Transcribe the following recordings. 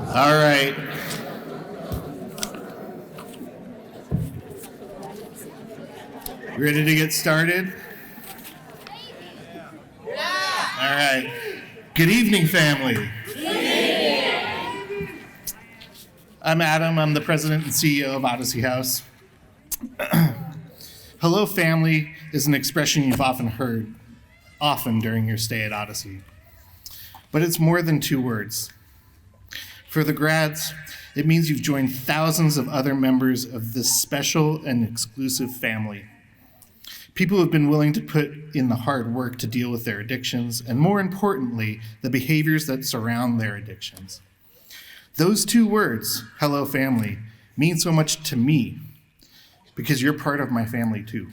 All right. Ready to get started? All right. Good evening, family. I'm Adam. I'm the president and CEO of Odyssey House. Hello, family is an expression you've often heard, during your stay at Odyssey. But it's more than two words. For the grads, it means you've joined thousands of other members of this special and exclusive family. People who have been willing to put in the hard work to deal with their addictions, and more importantly, the behaviors that surround their addictions. Those two words, hello family, mean so much to me because you're part of my family too.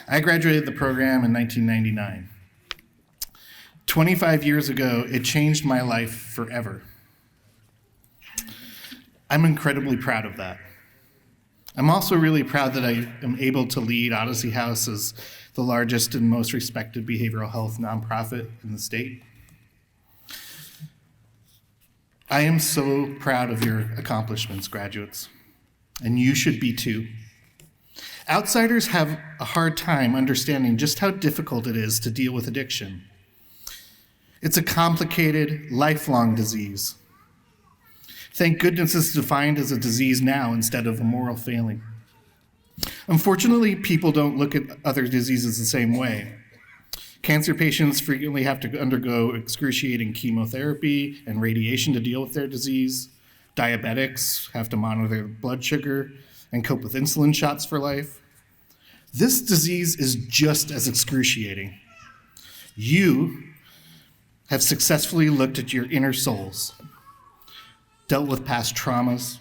I graduated the program in 1999. 25 years ago, it changed my life forever. I'm incredibly proud of that. I'm also really proud that I am able to lead Odyssey House as the largest and most respected behavioral health nonprofit in the state. I am so proud of your accomplishments, graduates, and you should be too. Outsiders have a hard time understanding just how difficult it is to deal with addiction. It's a complicated, lifelong disease. Thank goodness it's defined as a disease now instead of a moral failing. Unfortunately, people don't look at other diseases the same way. Cancer patients frequently have to undergo excruciating chemotherapy and radiation to deal with their disease. Diabetics have to monitor their blood sugar and cope with insulin shots for life. This disease is just as excruciating. You have successfully looked at your inner souls, dealt with past traumas,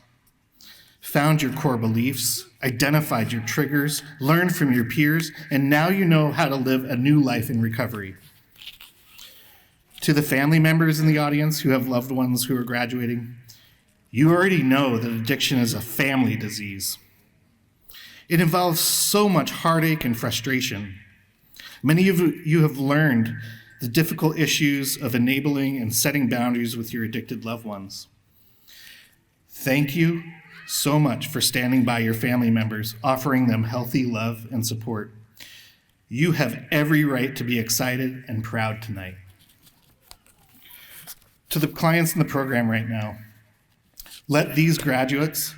found your core beliefs, identified your triggers, learned from your peers, and now you know how to live a new life in recovery. To the family members in the audience who have loved ones who are graduating, you already know that addiction is a family disease. It involves so much heartache and frustration. Many of you have learned the difficult issues of enabling and setting boundaries with your addicted loved ones. Thank you so much for standing by your family members, offering them healthy love and support. You have every right to be excited and proud tonight. To the clients in the program right now, let these graduates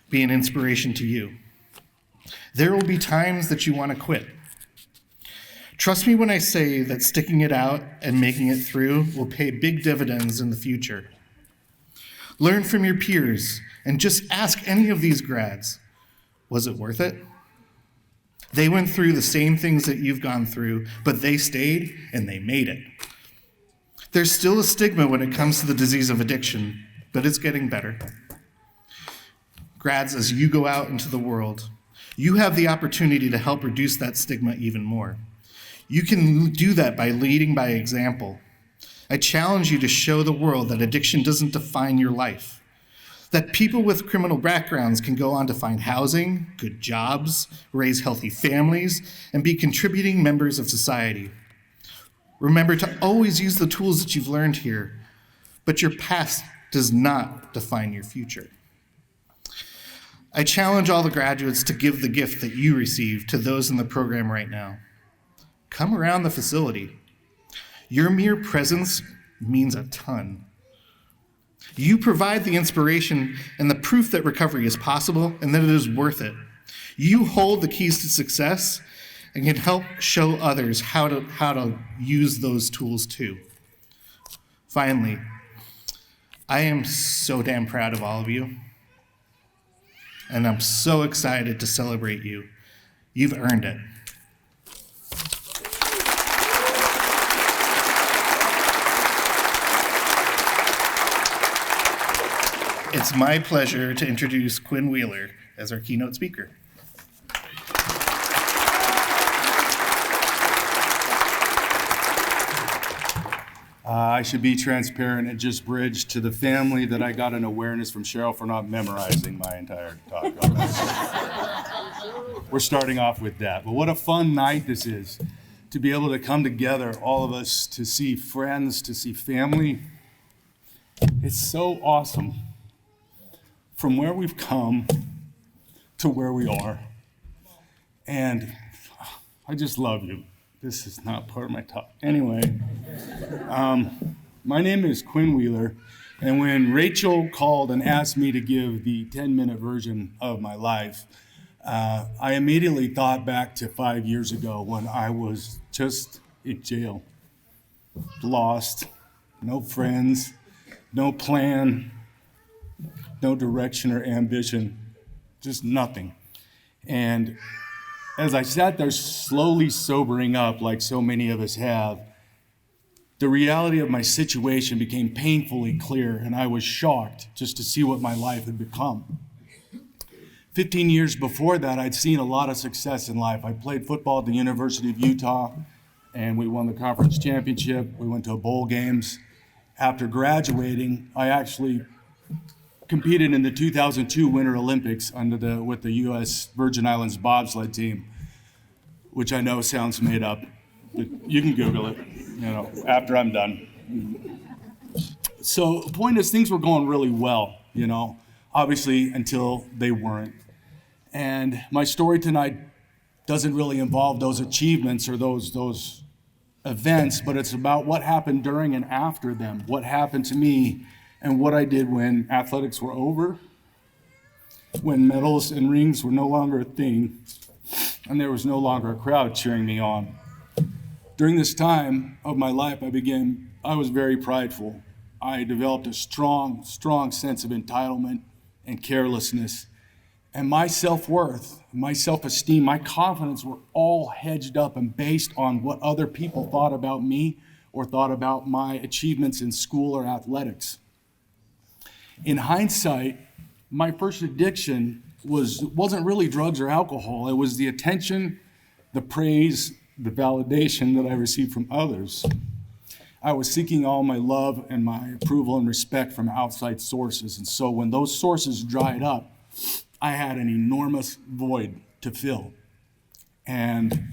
be an inspiration to you. There will be times that you want to quit. Trust me when I say that sticking it out and making it through will pay big dividends in the future. Learn from your peers and just ask any of these grads, was it worth it? They went through the same things that you've gone through, but they stayed and they made it. There's still a stigma when it comes to the disease of addiction, but it's getting better. Grads, as you go out into the world, you have the opportunity to help reduce that stigma even more. You can do that by leading by example. I challenge you to show the world that addiction doesn't define your life, that people with criminal backgrounds can go on to find housing, good jobs, raise healthy families, and be contributing members of society. Remember to always use the tools that you've learned here, but your past does not define your future. I challenge all the graduates to give the gift that you received to those in the program right now. Come around the facility. Your mere presence means a ton. You provide the inspiration and the proof that recovery is possible and that it is worth it. You hold the keys to success and can help show others how to use those tools too. Finally, I am so damn proud of all of you, and I'm so excited to celebrate you. You've earned it. It's my pleasure to introduce Quinn Wheeler as our keynote speaker. I should be transparent and just bridge to the family that I got an awareness from Cheryl for not memorizing my entire talk. We're starting off with that. But what a fun night this is, to be able to come together, all of us, to see friends, to see family, It's so awesome from where we've come to where we are. And I just love you. This is not part of my talk. Anyway, my name is Quinn Wheeler, and when Rachel called and asked me to give the 10-minute version of my life, I immediately thought back to 5 years ago when I was just in jail, lost, no friends, no plan, no direction or ambition, just nothing. And as I sat there slowly sobering up, like so many of us have, the reality of my situation became painfully clear, and I was shocked just to see what my life had become. 15 years before that, I'd seen a lot of success in life. I played football at the University of Utah, and we won the conference championship. We went to bowl games. After graduating, I actually competed in the 2002 Winter Olympics with the U.S. Virgin Islands bobsled team, which I know sounds made up, but you can Google it, after I'm done. So the point is, things were going really well, obviously until they weren't. And my story tonight doesn't really involve those achievements or those events, but it's about what happened during and after them, what happened to me, and what I did when athletics were over, when medals and rings were no longer a thing, and there was no longer a crowd cheering me on. During this time of my life, I was very prideful. I developed a strong sense of entitlement and carelessness. And my self-worth, my self-esteem, my confidence were all hedged up and based on what other people thought about me or thought about my achievements in school or athletics. In hindsight, my first addiction wasn't really drugs or alcohol. It was the attention, the praise, the validation that I received from others. I was seeking all my love and my approval and respect from outside sources. And so when those sources dried up, I had an enormous void to fill. And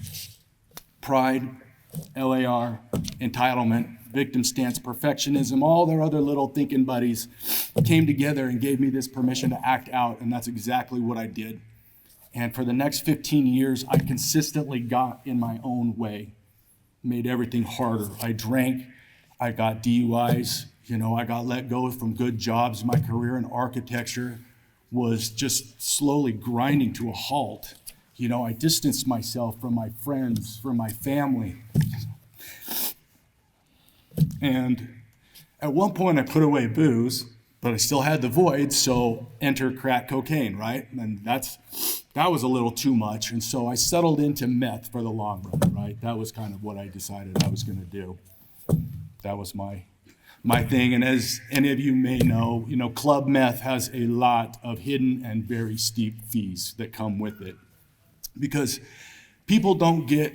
pride, LAR, entitlement, victim stance, perfectionism, all their other little thinking buddies came together and gave me this permission to act out, and that's exactly what I did. And for the next 15 years, I consistently got in my own way, made everything harder. I drank, I got DUIs, I got let go from good jobs. My career in architecture was just slowly grinding to a halt. I distanced myself from my friends, from my family. And at one point I put away booze, but I still had the void, so enter crack cocaine, right? And that was a little too much, and so I settled into meth for the long run, right? That was kind of what I decided I was gonna do. That was my thing, and as any of you may know, Club Meth has a lot of hidden and very steep fees that come with it. Because people don't get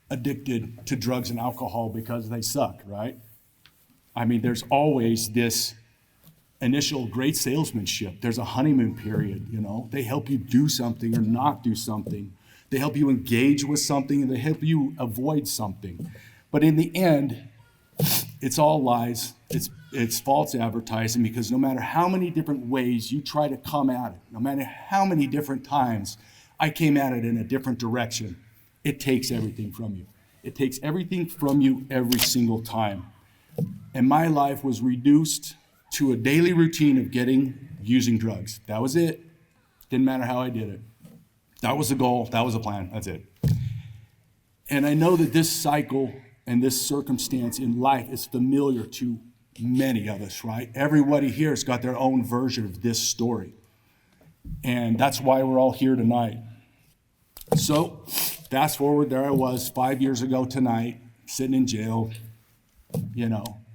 addicted to drugs and alcohol because they suck, right? I mean, there's always this initial great salesmanship. There's a honeymoon period, They help you do something or not do something. They help you engage with something, and they help you avoid something. But in the end, it's all lies. It's false advertising, because no matter how many different ways you try to come at it, no matter how many different times I came at it in a different direction, it takes everything from you. It takes everything from you every single time. And my life was reduced to a daily routine of using drugs. That was it. Didn't matter how I did it. That was the goal. That was the plan. That's it. And I know that this cycle and this circumstance in life is familiar to many of us, right? Everybody here has got their own version of this story. And that's why we're all here tonight. So fast forward, there I was 5 years ago tonight, sitting in jail,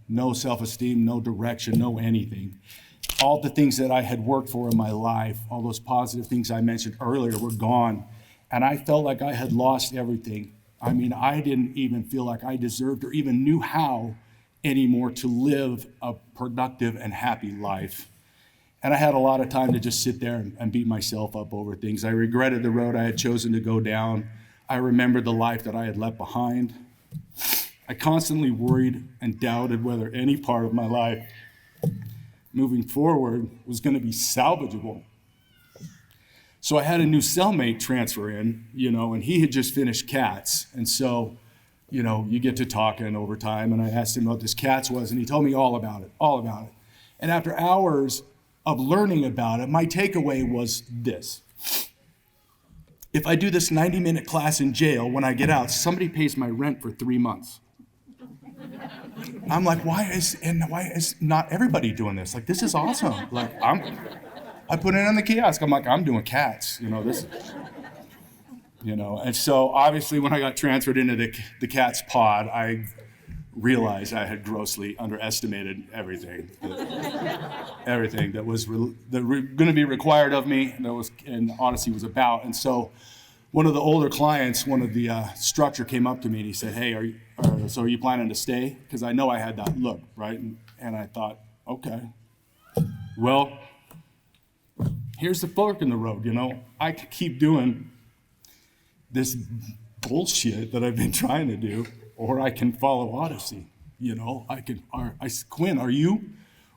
no self-esteem, no direction, no anything. All the things that I had worked for in my life, all those positive things I mentioned earlier, were gone. And I felt like I had lost everything. I mean, I didn't even feel like I deserved or even knew how anymore to live a productive and happy life. And I had a lot of time to just sit there and beat myself up over things. I regretted the road I had chosen to go down. I remembered the life that I had left behind. I constantly worried and doubted whether any part of my life moving forward was going to be salvageable. So I had a new cellmate transfer in, and he had just finished CATS. And so, you get to talking over time, and I asked him what this CATS was, and he told me all about it. And after hours of learning about it, my takeaway was this. If I do this 90-minute class in jail, when I get out, somebody pays my rent for 3 months. I'm like, why is not everybody doing this? Like, this is awesome. Like, I put it on the kiosk. I'm like, I'm doing CATS, And so obviously when I got transferred into the CATS pod, I realized I had grossly underestimated everything that was going to be required of me, and Odyssey was about. And so one of the older clients, one of the structure came up to me and he said, hey, are you planning to stay? Because I know I had that look, right? And I thought, okay, well, here's the fork in the road, I could keep doing this bullshit that I've been trying to do, or I can follow Odyssey. Quinn, are you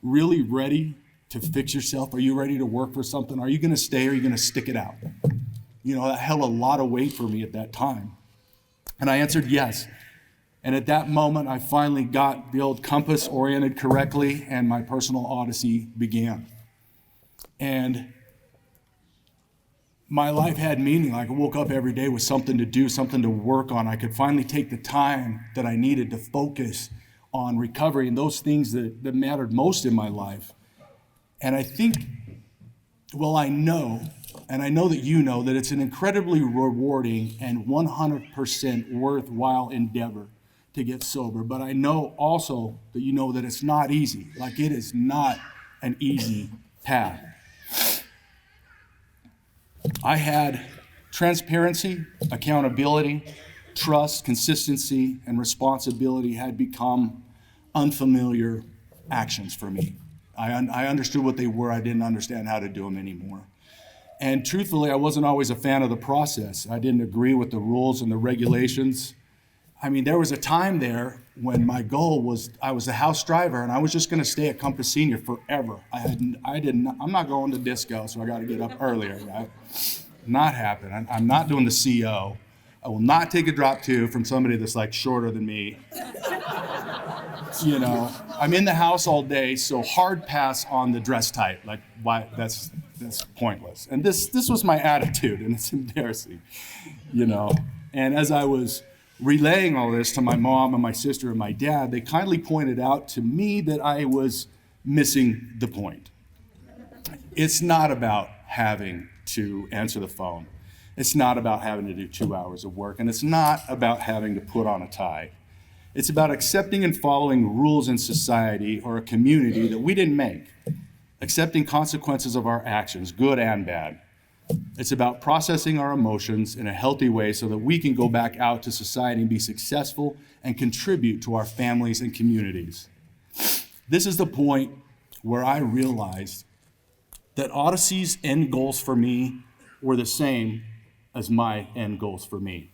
really ready to fix yourself? Are you ready to work for something? Are you going to stay, or are you going to stick it out? That held a lot of weight for me at that time. And I answered yes. And at that moment, I finally got the old compass oriented correctly, and my personal Odyssey began. And my life had meaning. I woke up every day with something to do, something to work on. I could finally take the time that I needed to focus on recovery and those things that mattered most in my life. And I think, I know, and I know that you know, that it's an incredibly rewarding and 100% worthwhile endeavor to get sober. But I know also that you know that it's not easy. Like, it is not an easy path. I had transparency, accountability, trust, consistency, and responsibility had become unfamiliar actions for me. I understood what they were. I didn't understand how to do them anymore. And truthfully, I wasn't always a fan of the process. I didn't agree with the rules and the regulations. I mean, there was a time there when my goal was, I was a house driver and I was just going to stay at Compass Senior forever. I'm not going to disco, so I got to get up earlier, right? Not happening. I'm not doing the CO. I will not take a drop two from somebody that's like shorter than me. I'm in the house all day, so hard pass on the dress tight. Like, why? That's pointless. And this was my attitude, and it's embarrassing, And as I was relaying all this to my mom and my sister and my dad, they kindly pointed out to me that I was missing the point. It's not about having to answer the phone. It's not about having to do 2 hours of work, and it's not about having to put on a tie. It's about accepting and following rules in society or a community that we didn't make, accepting consequences of our actions, good and bad. It's about processing our emotions in a healthy way so that we can go back out to society and be successful and contribute to our families and communities. This is the point where I realized that Odyssey's end goals for me were the same as my end goals for me.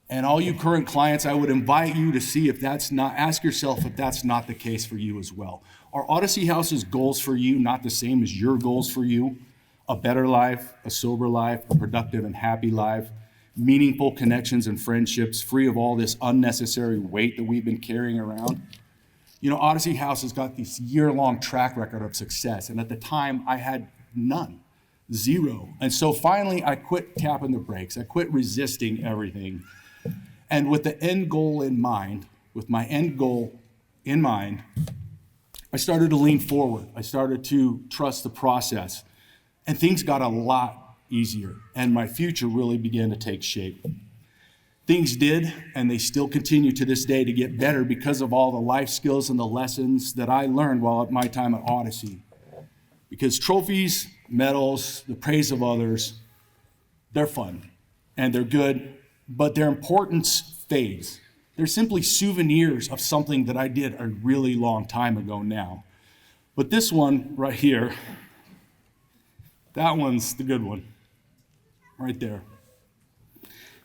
And all you current clients, I would invite you to see ask yourself if that's not the case for you as well. Are Odyssey House's goals for you not the same as your goals for you? A better life, a sober life, a productive and happy life, meaningful connections and friendships, free of all this unnecessary weight that we've been carrying around. Odyssey House has got this year-long track record of success, and at the time I had none, zero. And so finally I quit tapping the brakes. I quit resisting everything. And with the end goal in mind, I started to lean forward. I started to trust the process. And things got a lot easier, and my future really began to take shape. Things did, and they still continue to this day to get better because of all the life skills and the lessons that I learned while at my time at Odyssey. Because trophies, medals, the praise of others, they're fun, and they're good, but their importance fades. They're simply souvenirs of something that I did a really long time ago now. But this one right here, that one's the good one, right there.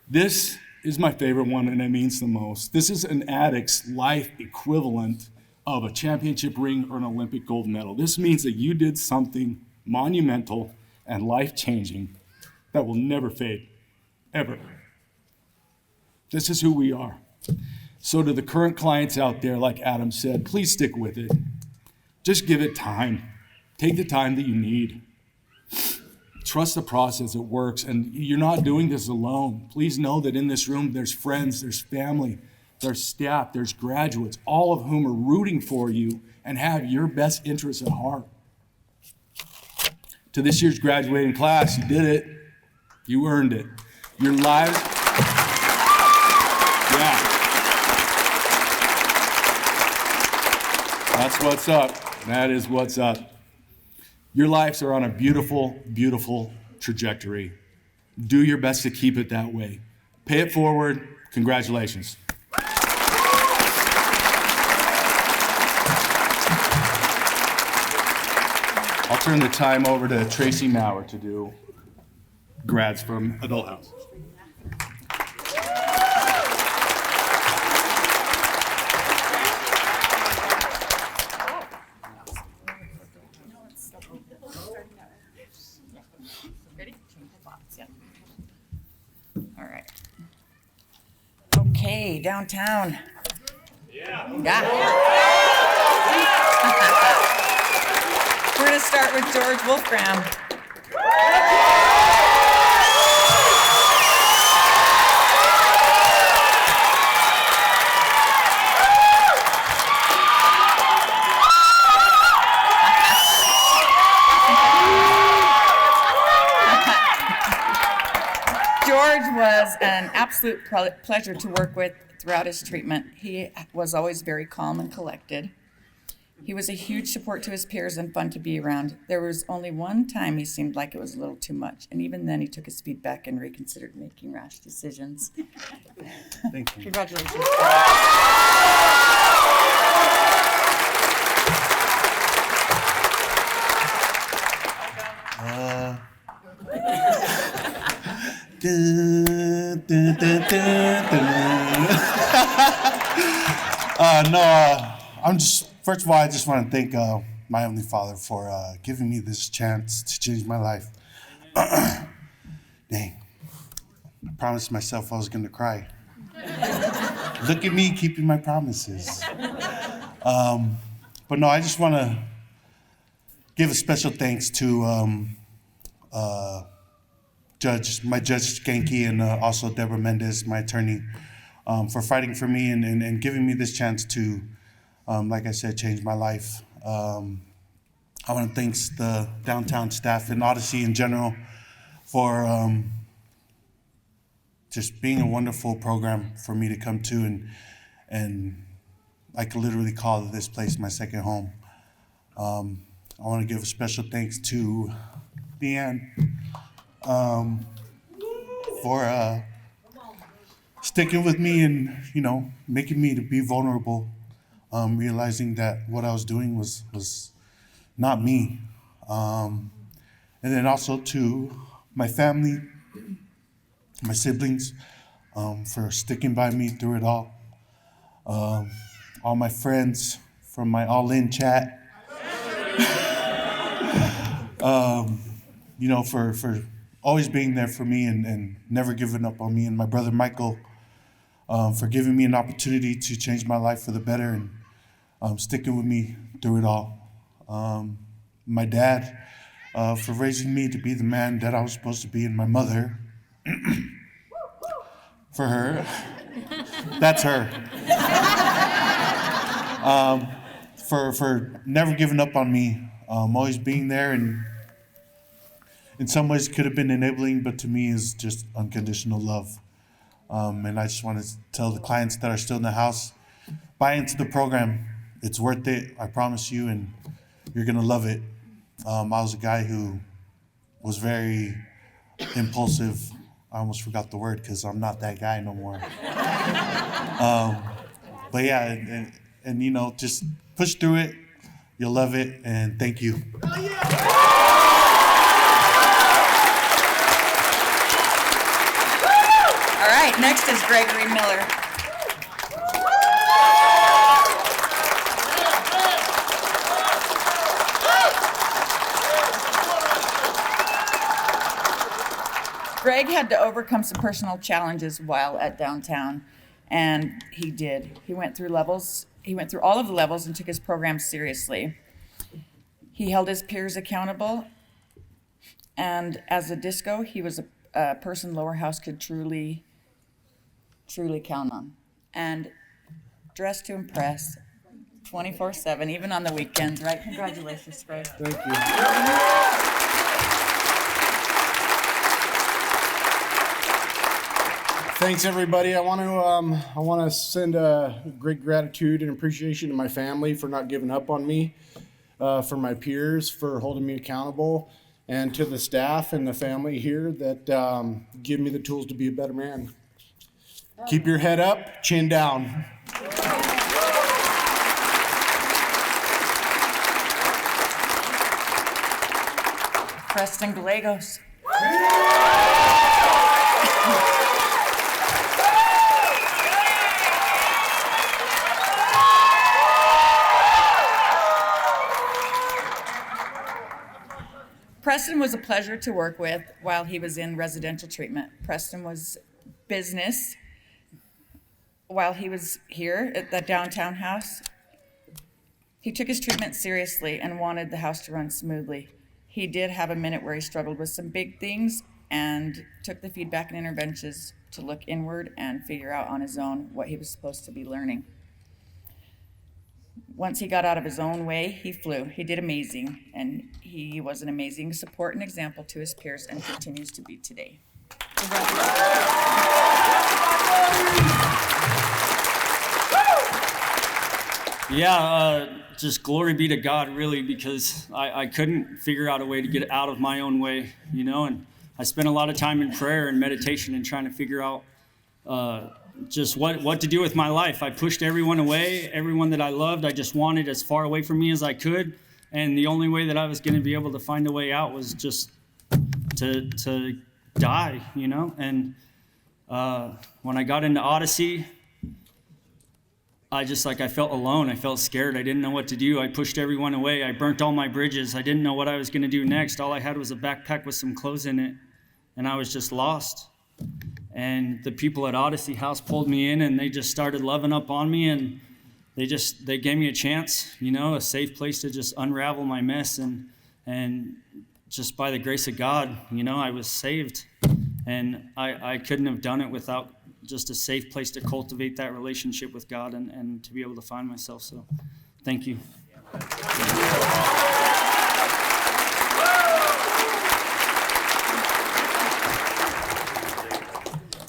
This is my favorite one, and it means the most. This is an addict's life equivalent of a championship ring or an Olympic gold medal. This means that you did something monumental and life-changing that will never fade, ever. This is who we are. So to the current clients out there, like Adam said, please stick with it. Just give it time. Take the time that you need. Trust the process, it works. And you're not doing this alone. Please know that in this room, there's friends, there's family, there's staff, there's graduates, all of whom are rooting for you and have your best interests at heart. To this year's graduating class, you did it. You earned it. Your lives, yeah. That's what's up. That is what's up. Your lives are on a beautiful, beautiful trajectory. Do your best to keep it that way. Pay it forward. Congratulations. I'll turn the time over to Tracy Maurer to do grads from Adult House. All right. Okay, downtown. Yeah. We're going to start with George Wolfgram. George was an absolute pleasure to work with throughout his treatment. He was always very calm and collected. He was a huge support to his peers and fun to be around. There was only one time he seemed like it was a little too much, and even then he took his feedback and reconsidered making rash decisions. Thank you. Congratulations. First of all, I just want to thank my Heavenly Father for giving me this chance to change my life. Dang, I promised myself I was going to cry. Look at me keeping my promises. But no, I just want to give a special thanks to Judge Skanky and also Deborah Mendez, my attorney, for fighting for me and giving me this chance to, like I said, change my life. I want to thank the downtown staff and Odyssey in general for just being a wonderful program for me to come to, and I could literally call this place my second home. I want to give a special thanks to Deanne for sticking with me and, making me to be vulnerable, realizing that what I was doing was not me. And then also to my family, my siblings, for sticking by me through it all. All my friends from my all-in chat, for always being there for me and never giving up on me, and my brother Michael, for giving me an opportunity to change my life for the better and sticking with me through it all. My dad, for raising me to be the man that I was supposed to be, and my mother, for her, that's her, for never giving up on me, always being there, and in some ways could have been enabling, but to me is just unconditional love. And I just want to tell the clients that are still in the house, buy into the program. It's worth it, I promise you, and you're gonna love it. I was a guy who was very impulsive. I almost forgot the word because I'm not that guy no more. But yeah, and just push through it. You'll love it, and thank you. All right, next is Gregory Miller. Greg had to overcome some personal challenges while at downtown, and he did. He went through all of the levels and took his program seriously. He held his peers accountable, and as a disco, he was a person Lower House could truly count on. And dressed to impress, 24/7, even on the weekends, right? Congratulations, Greg. Thank you. Thanks, everybody. I want to send a great gratitude and appreciation to my family for not giving up on me, for my peers for holding me accountable, and to the staff and the family here that give me the tools to be a better man. Keep your head up, chin down. Preston Gallegos. Preston was a pleasure to work with while he was in residential treatment. Preston was business while he was here at the downtown house. He took his treatment seriously and wanted the house to run smoothly. He did have a minute where he struggled with some big things and took the feedback and interventions to look inward and figure out on his own what he was supposed to be learning. Once he got out of his own way, he flew. He did amazing, and he was an amazing support and example to his peers and continues to be today. Yeah, just glory be to God, really, because I couldn't figure out a way to get out of my own way, and I spent a lot of time in prayer and meditation and trying to figure out just what to do with my life. I pushed everyone away, everyone that I loved. I just wanted as far away from me as I could, and the only way that I was going to be able to find a way out was just to die, And when I got into Odyssey, I felt alone. I felt scared. I didn't know what to do. I pushed everyone away. I burnt all my bridges. I didn't know what I was going to do next. All I had was a backpack with some clothes in it, and I was just lost. And the people at Odyssey House pulled me in, and they just started loving up on me, and they gave me a chance, a safe place to just unravel my mess, and just by the grace of God, I was saved, and I couldn't have done it without just a safe place to cultivate that relationship with God and to be able to find myself. So, thank you.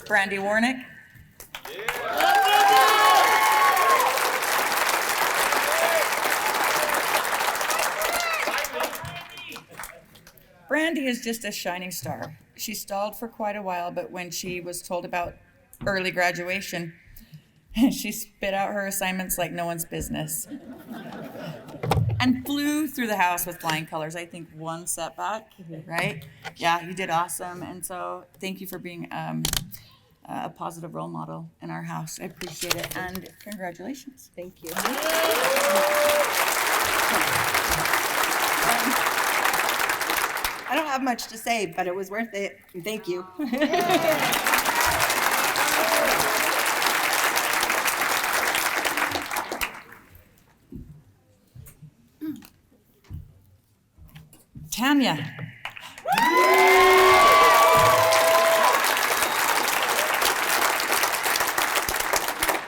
Brandy Warnick. Brandy is just a shining star. She stalled for quite a while, but when she was told about early graduation, she spit out her assignments like no one's business and flew through the house with flying colors. I think one setback, right? Yeah, you did awesome. And so thank you for being a positive role model in our house. I appreciate it, and congratulations. Thank you. I don't have much to say, but it was worth it. Thank you. Tanya.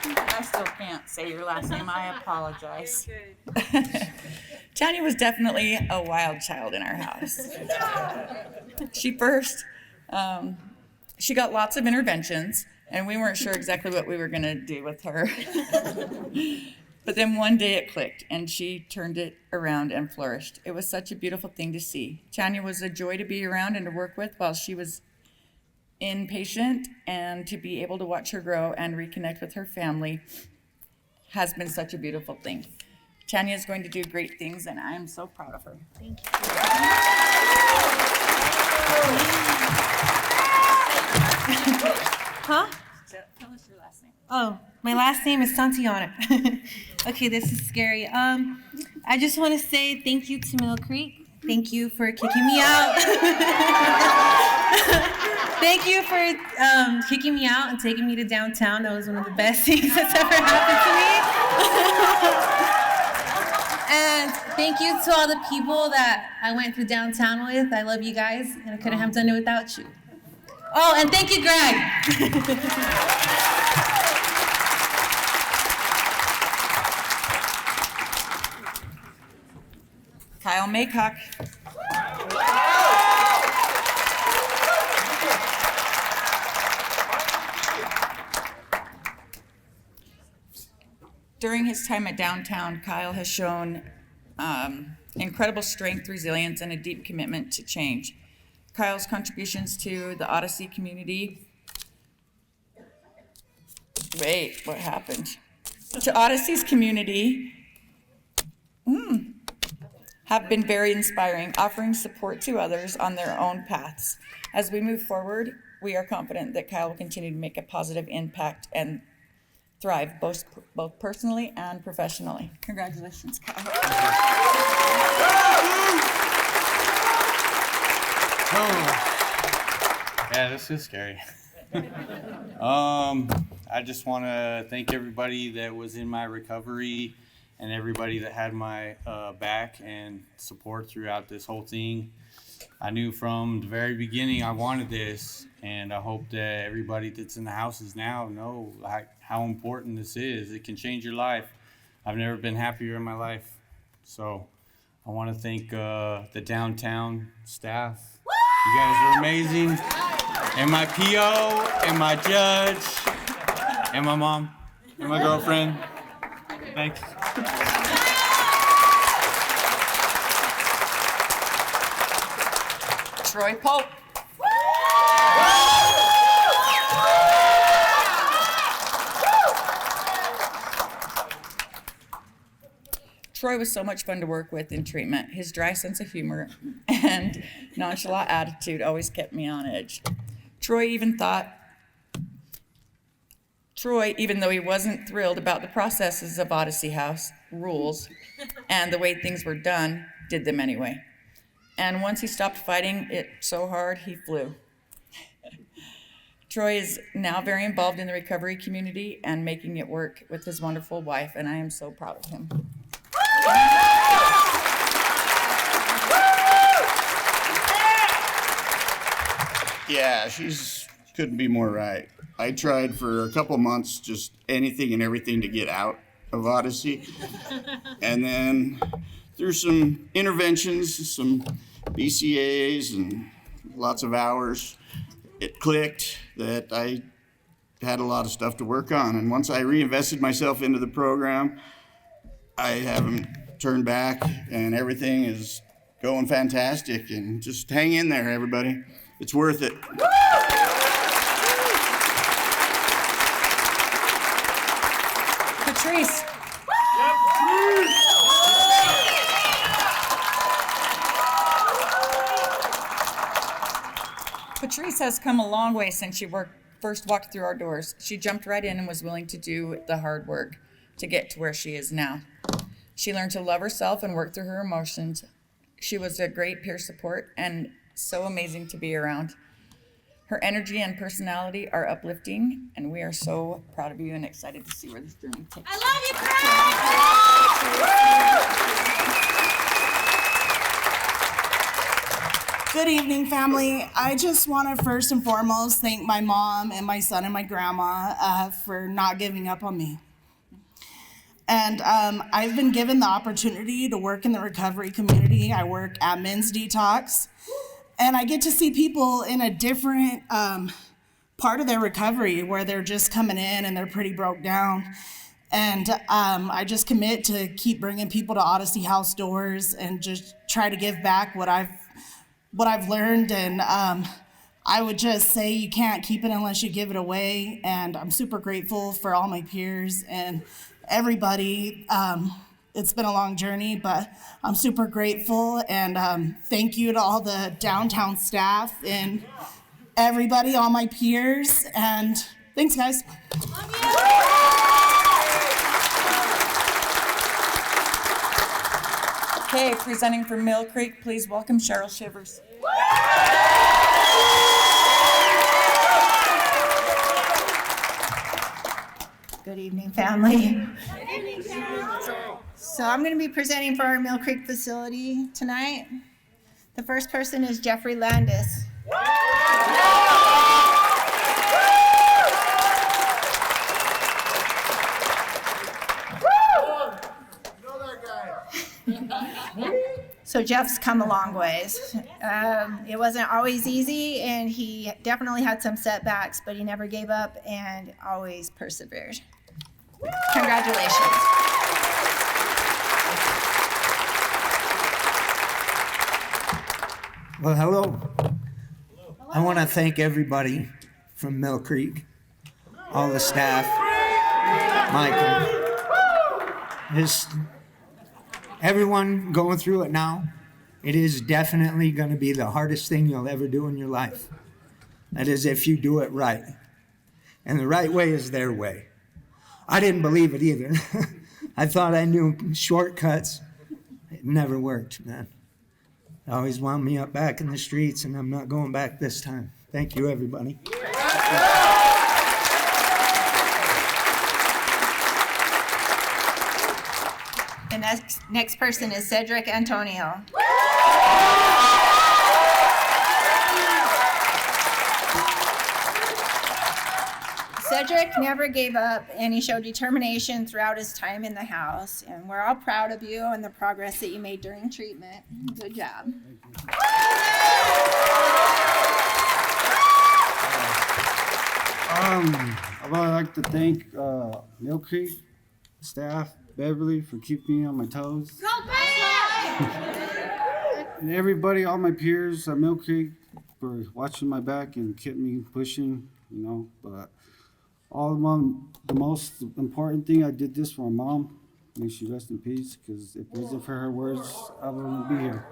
I still can't say your last name. I apologize. Tanya was definitely a wild child in our house. She got lots of interventions, and we weren't sure exactly what we were going to do with her. But then one day it clicked, and she turned it around and flourished. It was such a beautiful thing to see. Tanya was a joy to be around and to work with while she was inpatient, and to be able to watch her grow and reconnect with her family has been such a beautiful thing. Tanya is going to do great things, and I am so proud of her. Thank you. Huh? Tell us your last name. Oh, my last name is Santiana. Okay, this is scary. I just want to say thank you to Middle Creek. Thank you for kicking me out. Thank you for kicking me out and taking me to downtown. That was one of the best things that's ever happened to me. And thank you to all the people that I went through downtown with. I love you guys, and I couldn't have done it without you. Oh, and thank you, Greg. Kyle Maycock. During his time at downtown, Kyle has shown incredible strength, resilience, and a deep commitment to change. Kyle's contributions to the Odyssey community. Wait, what happened? To Odyssey's community have been very inspiring, offering support to others on their own paths. As we move forward, we are confident that Kyle will continue to make a positive impact and thrive both personally and professionally. Congratulations, Kyle. Yeah, this is scary. I just want to thank everybody that was in my recovery and everybody that had my back and support throughout this whole thing. I knew from the very beginning I wanted this, and I hope that everybody that's in the houses now know how important this is. It can change your life. I've never been happier in my life. So I want to thank the downtown staff. You guys are amazing. And my PO, and my judge, and my mom, and my girlfriend. Thanks. Troy Pope. Troy was so much fun to work with in treatment. His dry sense of humor and nonchalant attitude always kept me on edge. Troy, even though he wasn't thrilled about the processes of Odyssey House rules and the way things were done, did them anyway. And once he stopped fighting it so hard, he flew. Troy is now very involved in the recovery community and making it work with his wonderful wife, and I am so proud of him. Yeah, she's couldn't be more right. I tried for a couple months just anything and everything to get out of Odyssey. And then through some interventions, some BCAs and lots of hours, it clicked that I had a lot of stuff to work on. And once I reinvested myself into the program, I haven't turned back, and everything is going fantastic. And just hang in there, everybody. It's worth it. Patrice. Patrice has come a long way since she first walked through our doors. She jumped right in and was willing to do the hard work to get to where she is now. She learned to love herself and work through her emotions. She was a great peer support and so amazing to be around. Her energy and personality are uplifting, and we are so proud of you and excited to see where this journey takes you. Good evening, family. I just want to first and foremost thank my mom and my son and my grandma for not giving up on me. And I've been given the opportunity to work in the recovery community. I work at Men's Detox, and I get to see people in a different part of their recovery where they're just coming in and they're pretty broke down. And I just commit to keep bringing people to Odyssey House doors and just try to give back what I've learned. And I would just say you can't keep it unless you give it away. And I'm super grateful for all my peers and everybody. It's been a long journey, but I'm super grateful. And thank you to all the downtown staff and everybody, all my peers. And thanks, guys. Okay, presenting from Mill Creek, please welcome Cheryl Shivers. family. So I'm going to be presenting for our Mill Creek facility tonight. The first person is Jeffrey Landis. So Jeff's come a long ways. It wasn't always easy, and he definitely had some setbacks, but he never gave up and always persevered. Congratulations. Well, hello. I want to thank everybody from Mill Creek, all the staff, Michael, just everyone going through it now. It is definitely going to be the hardest thing you'll ever do in your life. That is if you do it right. And the right way is their way. I didn't believe it either. I thought I knew shortcuts. It never worked, man. They always wound me up back in the streets, and I'm not going back this time. Thank you, everybody. The next person is Cedric Antonio. Cedric never gave up, and he showed determination throughout his time in the house. And we're all proud of you and the progress that you made during treatment. Good job. I'd like to thank Mill Creek staff, Beverly, for keeping me on my toes. And everybody, all my peers at Mill Creek, for watching my back and keeping me pushing, you know. But the most important thing, I did this for my mom. May she rest in peace, because if it wasn't for her words, I wouldn't be here.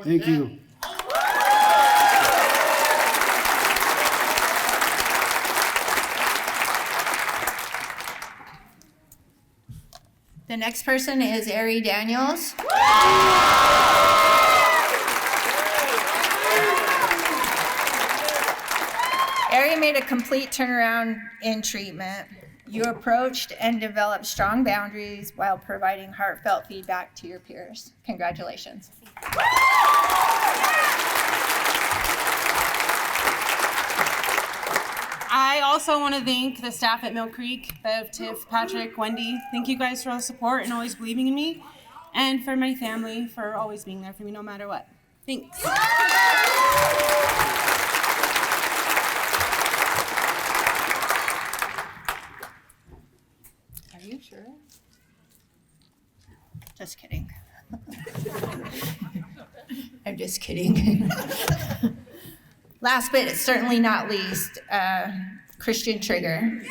Thank you. The next person is Ari Daniels. Ari made a complete turnaround in treatment. You approached and developed strong boundaries while providing heartfelt feedback to your peers. Congratulations. I also want to thank the staff at Mill Creek, Bev, Tiff, Patrick, Wendy. Thank you guys for all the support and always believing in me. And for my family for always being there for me no matter what. Thanks. Are you sure? Just kidding. I'm just kidding. Last but certainly not least, Christian Trigger.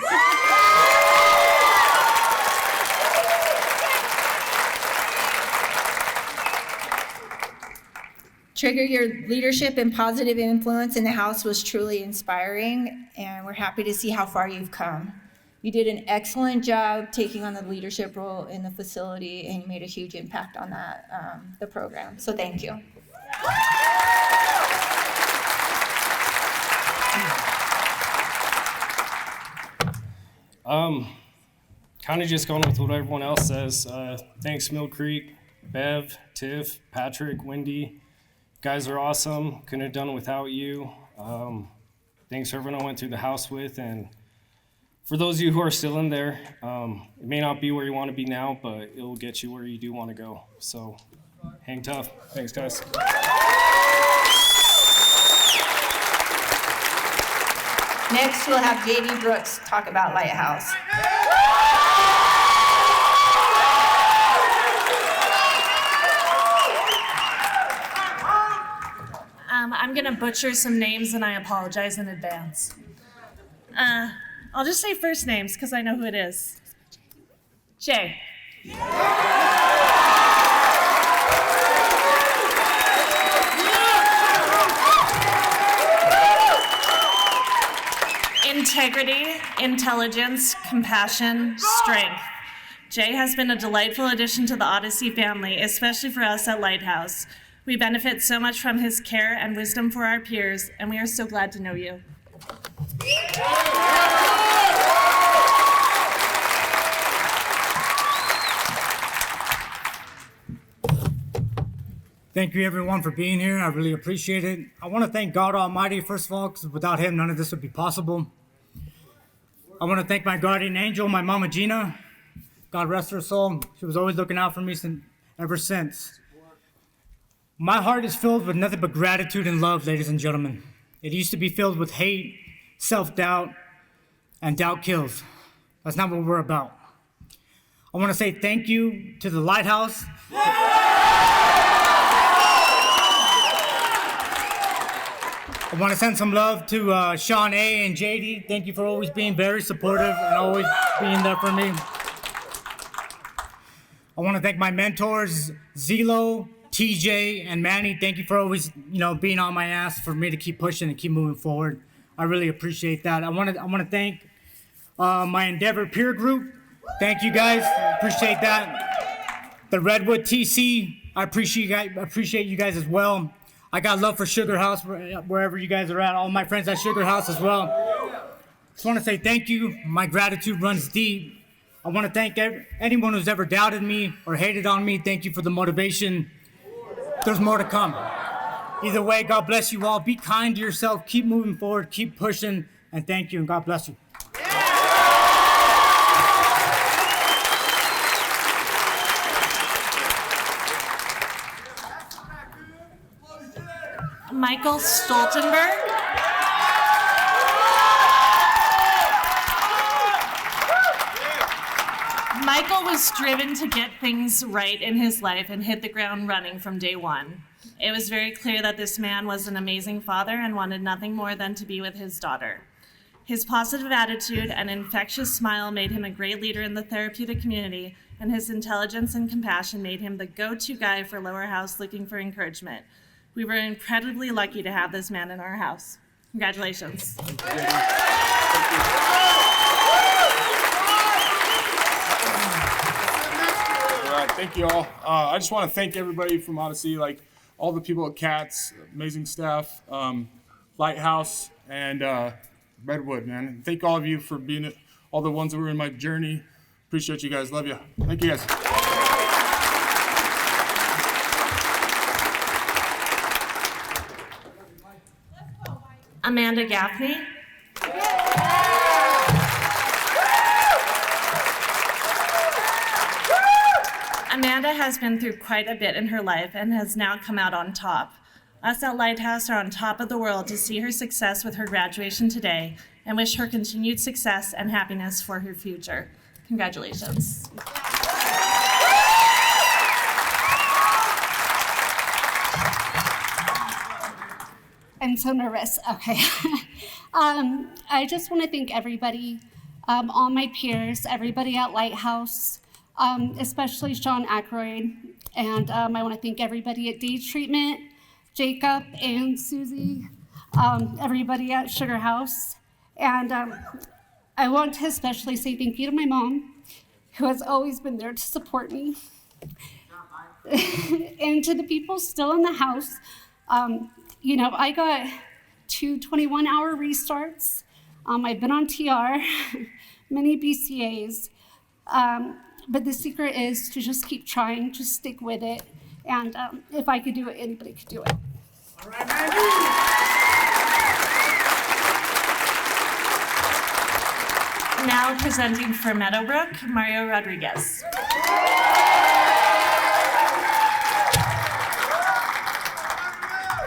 Trigger, your leadership and positive influence in the house was truly inspiring, and we're happy to see how far you've come. You did an excellent job taking on the leadership role in the facility, and you made a huge impact on that, the program. So thank you. Kind of just going with what everyone else says. Thanks, Mill Creek, Bev, Tiff, Patrick, Wendy. You guys are awesome. Couldn't have done it without you. Thanks for everyone I went through the house with. And for those of you who are still in there, it may not be where you want to be now, but it will get you where you do want to go. So hang tough. Thanks, guys. Next, we'll have J.D. Brooks talk about Lighthouse. I'm going to butcher some names, and I apologize in advance. I'll just say first names, because I know who it is. Jay. Integrity, intelligence, compassion, strength. Jay has been a delightful addition to the Odyssey family, especially for us at Lighthouse. We benefit so much from his care and wisdom for our peers, and we are so glad to know you. Thank you, everyone, for being here. I really appreciate it. I want to thank God Almighty, first of all, because without Him, none of this would be possible. I want to thank my guardian angel, my mama Gina. God rest her soul. She was always looking out for me ever since. My heart is filled with nothing but gratitude and love, ladies and gentlemen. It used to be filled with hate, self-doubt, and doubt kills. That's not what we're about. I want to say thank you to the Lighthouse. I want to send some love to Sean A. and JD. Thank you for always being very supportive and always being there for me. I want to thank my mentors, Zelo, TJ, and Manny. Thank you for always, being on my ass for me to keep pushing and keep moving forward. I really appreciate that. I want to thank my Endeavor peer group. Thank you guys. I appreciate that. The Redwood TC. I appreciate you guys as well. I got love for Sugar House wherever you guys are at. All my friends at Sugar House as well. Just want to say thank you. My gratitude runs deep. I want to thank anyone who's ever doubted me or hated on me. Thank you for the motivation. There's more to come. Either way, God bless you all. Be kind to yourself. Keep moving forward. Keep pushing. And thank you. And God bless you. Michael Stoltenberg. Michael was driven to get things right in his life and hit the ground running from day one. It was very clear that this man was an amazing father and wanted nothing more than to be with his daughter. His positive attitude and infectious smile made him a great leader in the therapeutic community, and his intelligence and compassion made him the go-to guy for Lower House looking for encouragement. We were incredibly lucky to have this man in our house. Congratulations. All right, thank you all. I just want to thank everybody from Odyssey, like all the people at CATS, amazing staff, Lighthouse, and Redwood, man. And thank all of you for being all the ones that were in my journey. Appreciate you guys. Love you. Thank you guys. Amanda Gaffney. Amanda has been through quite a bit in her life and has now come out on top. Us at Lighthouse are on top of the world to see her success with her graduation today and wish her continued success and happiness for her future. Congratulations. I'm so nervous. Okay. I just want to thank everybody, all my peers, everybody at Lighthouse, especially Sean Ackroyd. And I want to thank everybody at Day Treatment, Jacob and Susie, everybody at Sugar House. And I want to especially say thank you to my mom, who has always been there to support me. And to the people still in the house, I got 2 21-hour restarts. I've been on TR, many BCAs. But the secret is to just keep trying, just stick with it. And if I could do it, anybody could do it. All right, man. Now presenting for Meadowbrook, Mario Rodriguez.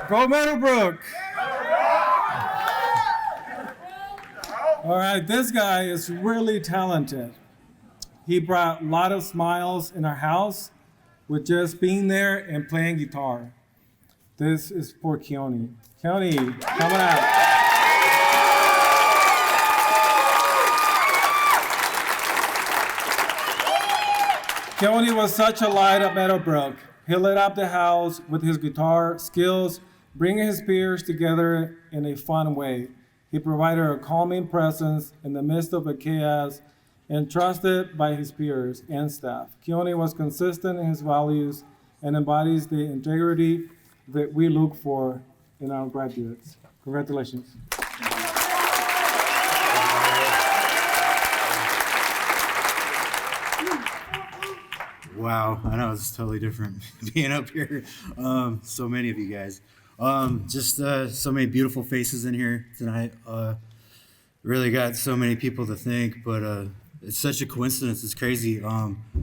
Go Meadowbrook! All right, this guy is really talented. He brought a lot of smiles in our house with just being there and playing guitar. This is for Keone. Keone, come on out. Keone was such a light at Meadowbrook. He lit up the house with his guitar skills, bringing his peers together in a fun way. He provided a calming presence in the midst of the chaos and trusted by his peers and staff. Keone was consistent in his values and embodies the integrity that we look for in our graduates. Congratulations. Wow, I know it's totally different being up here. So many of you guys. Just so many beautiful faces in here tonight. Really got so many people to thank, but it's such a coincidence. It's crazy.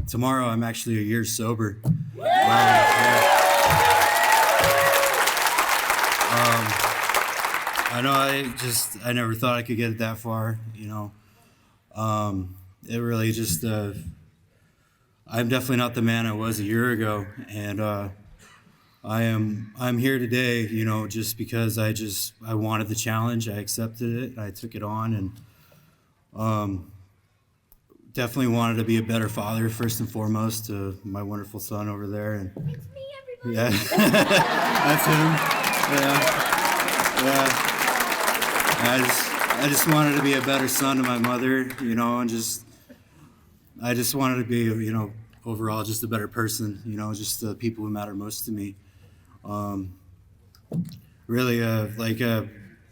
Tomorrow I'm actually a year sober. Yeah. I know I never thought I could get it that far, you know. It really just, I'm definitely not the man I was a year ago. And I'm here today, you know, just because I wanted the challenge. I accepted it. I took it on, and definitely wanted to be a better father, first and foremost, to my wonderful son over there. And it's me, everybody. Yeah, that's him. Yeah. I just wanted to be a better son to my mother, you know, and I just wanted to be, you know, overall just a better person, you know, just the people who matter most to me. Really,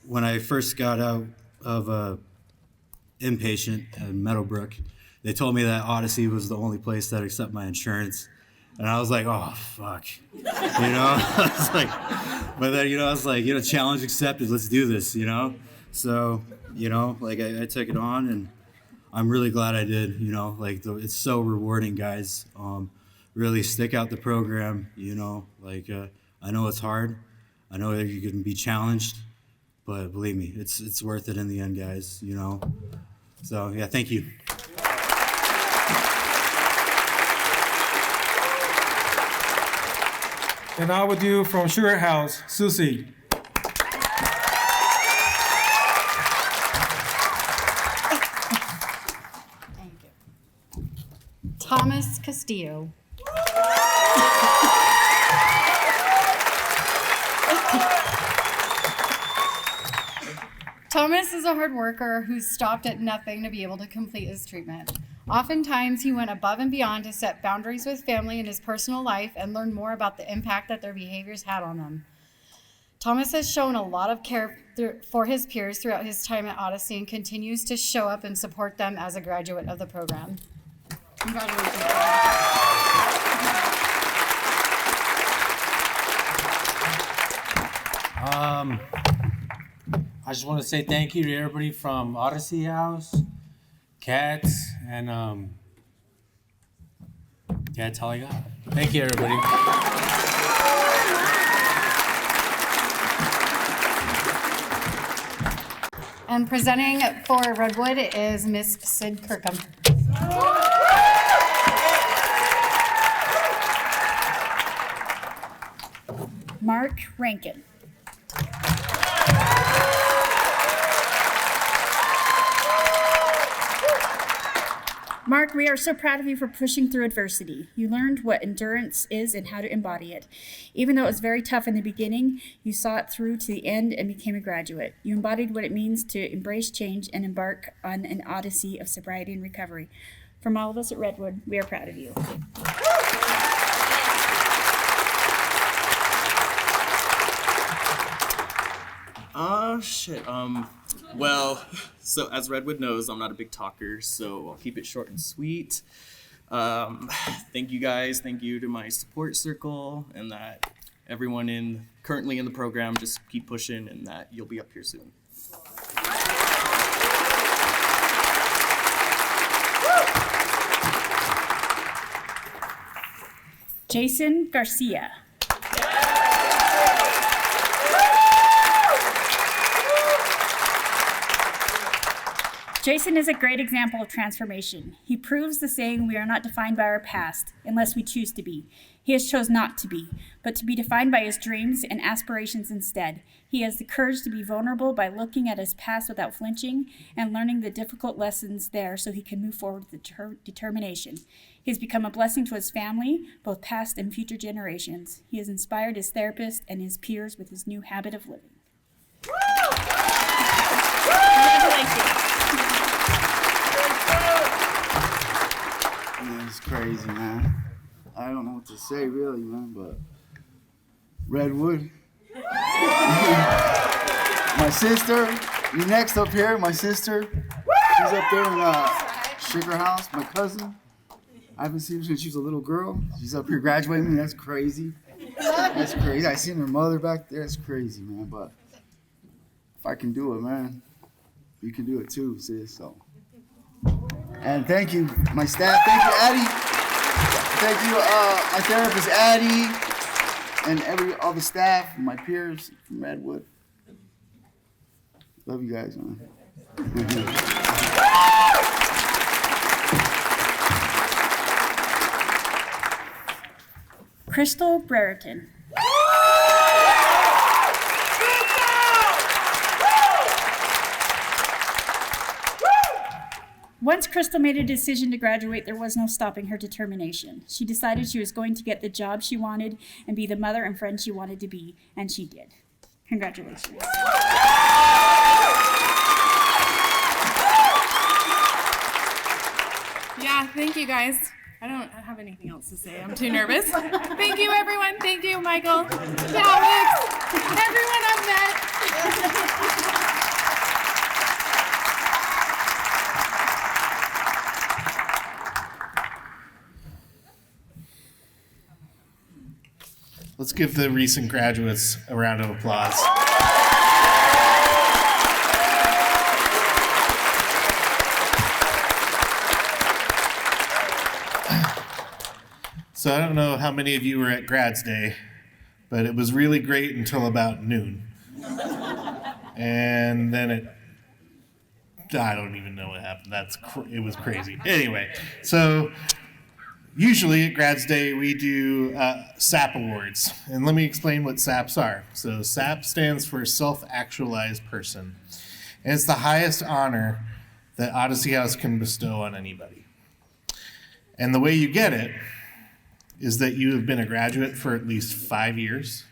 when I first got out of inpatient at Meadowbrook, they told me that Odyssey was the only place that accept my insurance. And I was like, oh, fuck. You know, I was like, but then, you know, I was like, you know, challenge accepted, let's do this, you know? So, you know, like I took it on, and I'm really glad I did, you know, like it's so rewarding, guys. Really stick out the program, you know, like I know it's hard. I know that you can be challenged, but believe me, it's worth it in the end, guys, you know? So, yeah, thank you. And I would do from Sugar House, Susie. Thomas Castillo. Thomas is a hard worker who's stopped at nothing to be able to complete his treatment. Oftentimes, he went above and beyond to set boundaries with family in his personal life and learn more about the impact that their behaviors had on them. Thomas has shown a lot of care for his peers throughout his time at Odyssey and continues to show up and support them as a graduate of the program. Congratulations. I just want to say thank you to everybody from Odyssey House, Cats, and yeah, that's all I got. Thank you, everybody. And presenting for Redwood is Miss Sid Kirkham. Mark Rankin. Mark, we are so proud of you for pushing through adversity. You learned what endurance is and how to embody it. Even though it was very tough in the beginning, you saw it through to the end and became a graduate. You embodied what it means to embrace change and embark on an odyssey of sobriety and recovery. From all of us at Redwood, we are proud of you. Well, so as Redwood knows, I'm not a big talker, so I'll keep it short and sweet. Thank you guys. Thank you to my support circle, and that everyone currently in the program, just keep pushing, and that you'll be up here soon. Jason Garcia. Jason is a great example of transformation. He proves the saying, we are not defined by our past unless we choose to be. He has chosen not to be, but to be defined by his dreams and aspirations instead. He has the courage to be vulnerable by looking at his past without flinching and learning the difficult lessons there so he can move forward with determination. He has become a blessing to his family, both past and future generations. He has inspired his therapist and his peers with his new habit of living. Congratulations. It's crazy, man. I don't know what to say, really, man, but Redwood. My sister, you next up here, my sister. She's up there in Sugar House, my cousin. I haven't seen her since she was a little girl. She's up here graduating. That's crazy. That's crazy. I seen her mother back there. That's crazy, man. But if I can do it, man, you can do it too, sis. So, and thank you, my staff. Thank you, Addie. Thank you, my therapist, Addie, and all the staff, my peers from Redwood. Love you guys, man. Crystal Brereton. Once Crystal made a decision to graduate, there was no stopping her determination. She decided she was going to get the job she wanted and be the mother and friend she wanted to be, and she did. Congratulations. Yeah, thank you guys. I don't have anything else to say. I'm too nervous. Thank you, everyone. Thank you, Michael. Alex. Everyone I've met. Let's give the recent graduates a round of applause. So I don't know how many of you were at Grads Day, but it was really great until about noon. And then I don't even know what happened. It was crazy. Anyway, so usually at Grads Day we do SAP awards. And let me explain what SAPs are. So SAP stands for Self-Actualized Person. And it's the highest honor that Odyssey House can bestow on anybody. And the way you get it is that you have been a graduate for at least 5 years,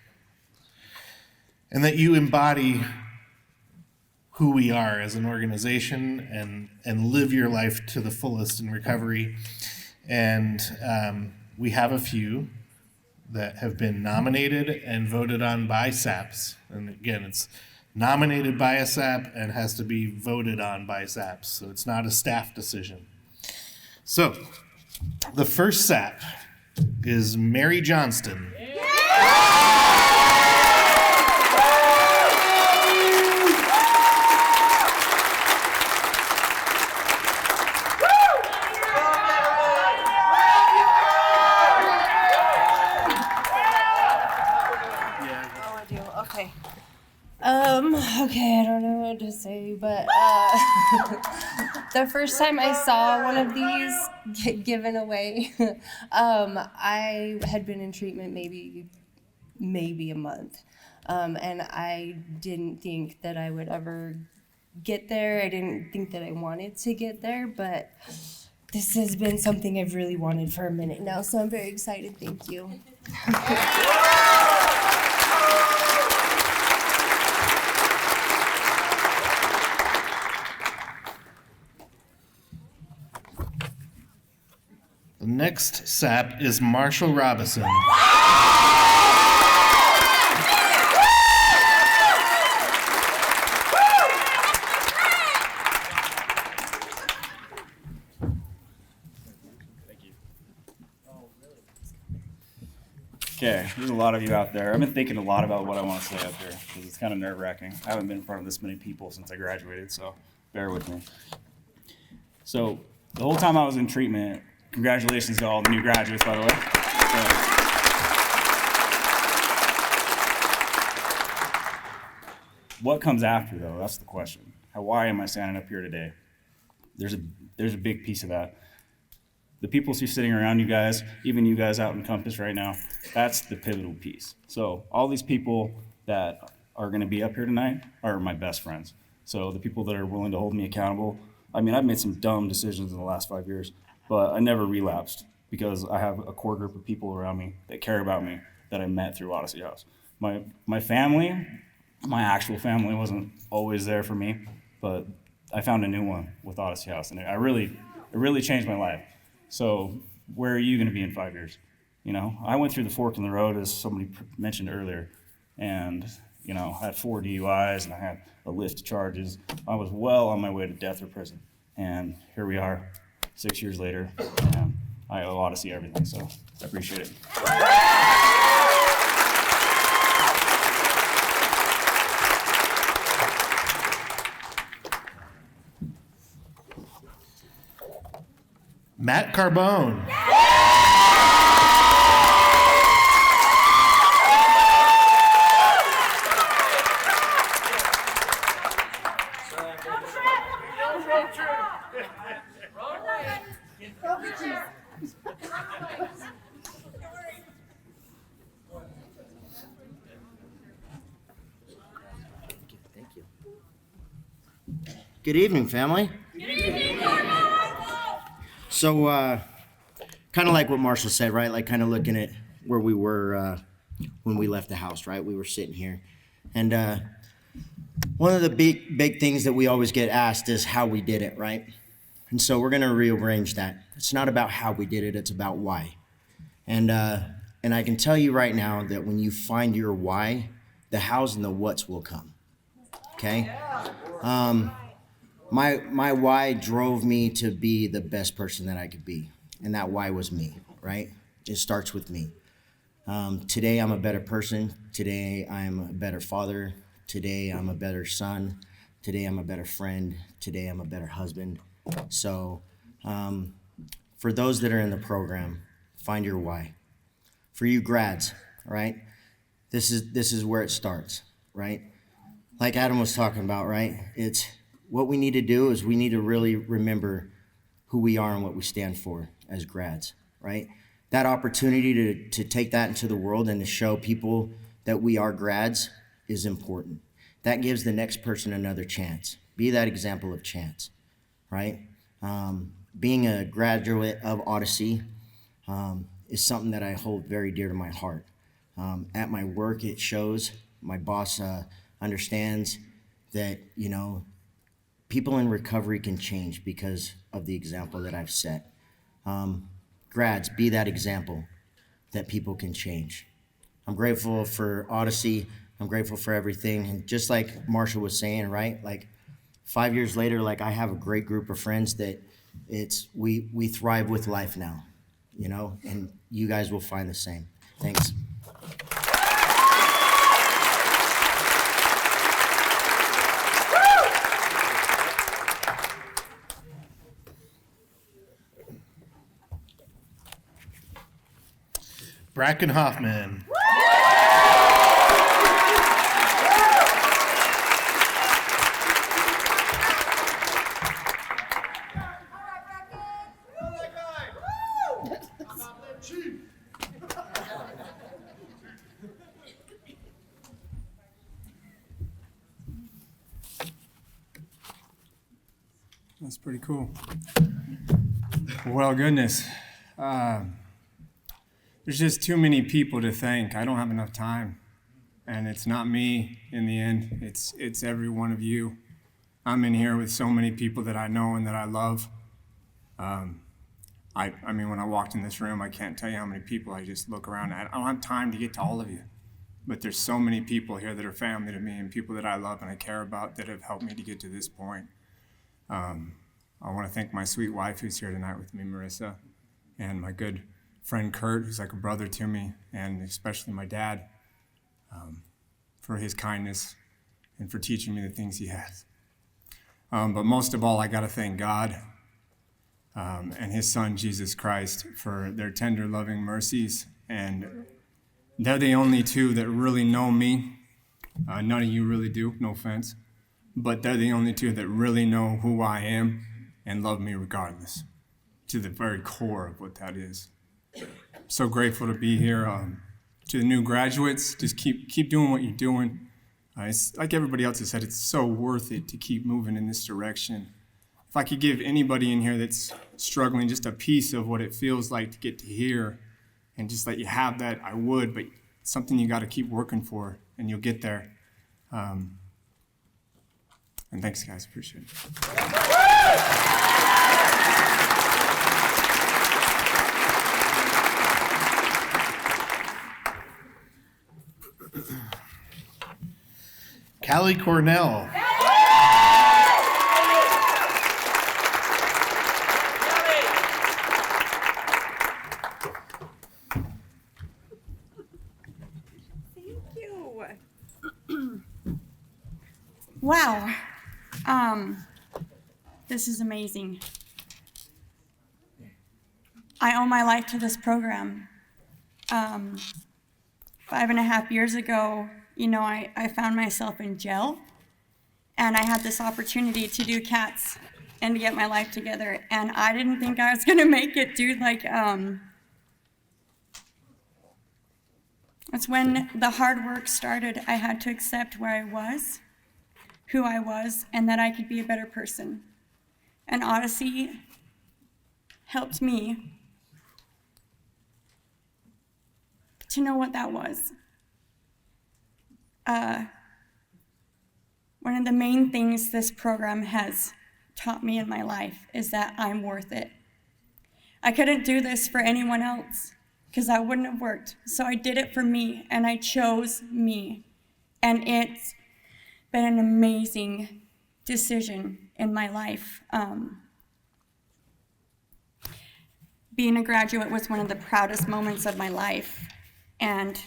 and that you embody who we are as an organization and live your life to the fullest in recovery. And we have a few that have been nominated and voted on by SAPs. And again, it's nominated by a SAP and has to be voted on by SAPs. So it's not a staff decision. So the first SAP is Mary Johnston. Okay, I don't know what to say, but the first time I saw one of these get given away, I had been in treatment maybe a month, and I didn't think that I would ever get there. I didn't think that I wanted to get there, but this has been something I've really wanted for a minute now, so I'm very excited. Thank you. The next SAP is Marshall Robinson. Okay, there's a lot of you out there. I've been thinking a lot about what I want to say up here because it's kind of nerve-wracking. I haven't been in front of this many people since I graduated, so bear with me. So the whole time I was in treatment, congratulations to all the new graduates, by the way. What comes after, though? That's the question. Why am I standing up here today? There's a big piece of that. The people who are sitting around you guys, even you guys out in Compass right now, that's the pivotal piece. So all these people that are going to be up here tonight are my best friends. So the people that are willing to hold me accountable. I mean, I've made some dumb decisions in the last 5 years, but I never relapsed because I have a core group of people around me that care about me that I met through Odyssey House. My family, my actual family wasn't always there for me, but I found a new one with Odyssey House, and it really changed my life. So where are you going to be in 5 years? You know, I went through the fork in the road, as somebody mentioned earlier, and, you know, I had 4 DUIs and I had a list of charges. I was well on my way to death or prison. And here we are 6 years later, and I owe Odyssey everything, so I appreciate it. Matt Carbone. Good evening, family. So, kind of like what Marshall said, right? Like, kind of looking at where we were when we left the house, right? We were sitting here. And one of the big things that we always get asked is how we did it, right? And so we're going to rearrange that. It's not about how we did it, it's about why. And I can tell you right now that when you find your why, the hows and the whats will come, okay? My why drove me to be the best person that I could be. And that why was me, right? It starts with me. Today I'm a better person. Today I'm a better father. Today I'm a better son. Today I'm a better friend. Today I'm a better husband. So for those that are in the program, find your why. For you grads, right? This is where it starts, right? Like Adam was talking about, right? It's what we need to do is we need to really remember who we are and what we stand for as grads, right? That opportunity to take that into the world and to show people that we are grads is important. That gives the next person another chance. Be that example of chance, right? Being a graduate of Odyssey is something that I hold very dear to my heart. At my work, it shows. My boss understands that, you know, people in recovery can change because of the example that I've set. Grads, be that example that people can change. I'm grateful for Odyssey. I'm grateful for everything. And just like Marshall was saying, right? Like 5 years later, like I have a great group of friends that we thrive with life now, you know, and you guys will find the same. Thanks. Bracken Hoffman. That's pretty cool. Well, goodness. There's just too many people to thank. I don't have enough time. And it's not me in the end. It's every one of you. I'm in here with so many people that I know and that I love. I mean, when I walked in this room, I can't tell you how many people I just look around at. I don't have time to get to all of you. But there's so many people here that are family to me and people that I love and I care about that have helped me to get to this point. I want to thank my sweet wife who's here tonight with me, Marissa, and my good friend Kurt, who's like a brother to me, and especially my dad, for his kindness and for teaching me the things he has. But most of all, I got to thank God and his son, Jesus Christ, for their tender, loving mercies. And they're the only two that really know me. None of you really do, no offense. But they're the only two that really know who I am and love me regardless, to the very core of what that is. So grateful to be here. To the new graduates, just keep doing what you're doing. It's like everybody else has said, it's so worth it to keep moving in this direction. If I could give anybody in here that's struggling just a piece of what it feels like to get to here and just let you have that, I would, but it's something you got to keep working for and you'll get there. And thanks, guys. Appreciate it. Callie Cornell. This is amazing. I owe my life to this program. 5.5 years ago, I found myself in jail, and I had this opportunity to do CATS and to get my life together, and I didn't think I was gonna make it, dude. It's when the hard work started. I had to accept where I was, who I was, and that I could be a better person. And Odyssey helped me to know what that was. One of the main things this program has taught me in my life is that I'm worth it. I couldn't do this for anyone else because that wouldn't have worked. So I did it for me, and I chose me. And it's been an amazing decision in my life. Being a graduate was one of the proudest moments of my life. And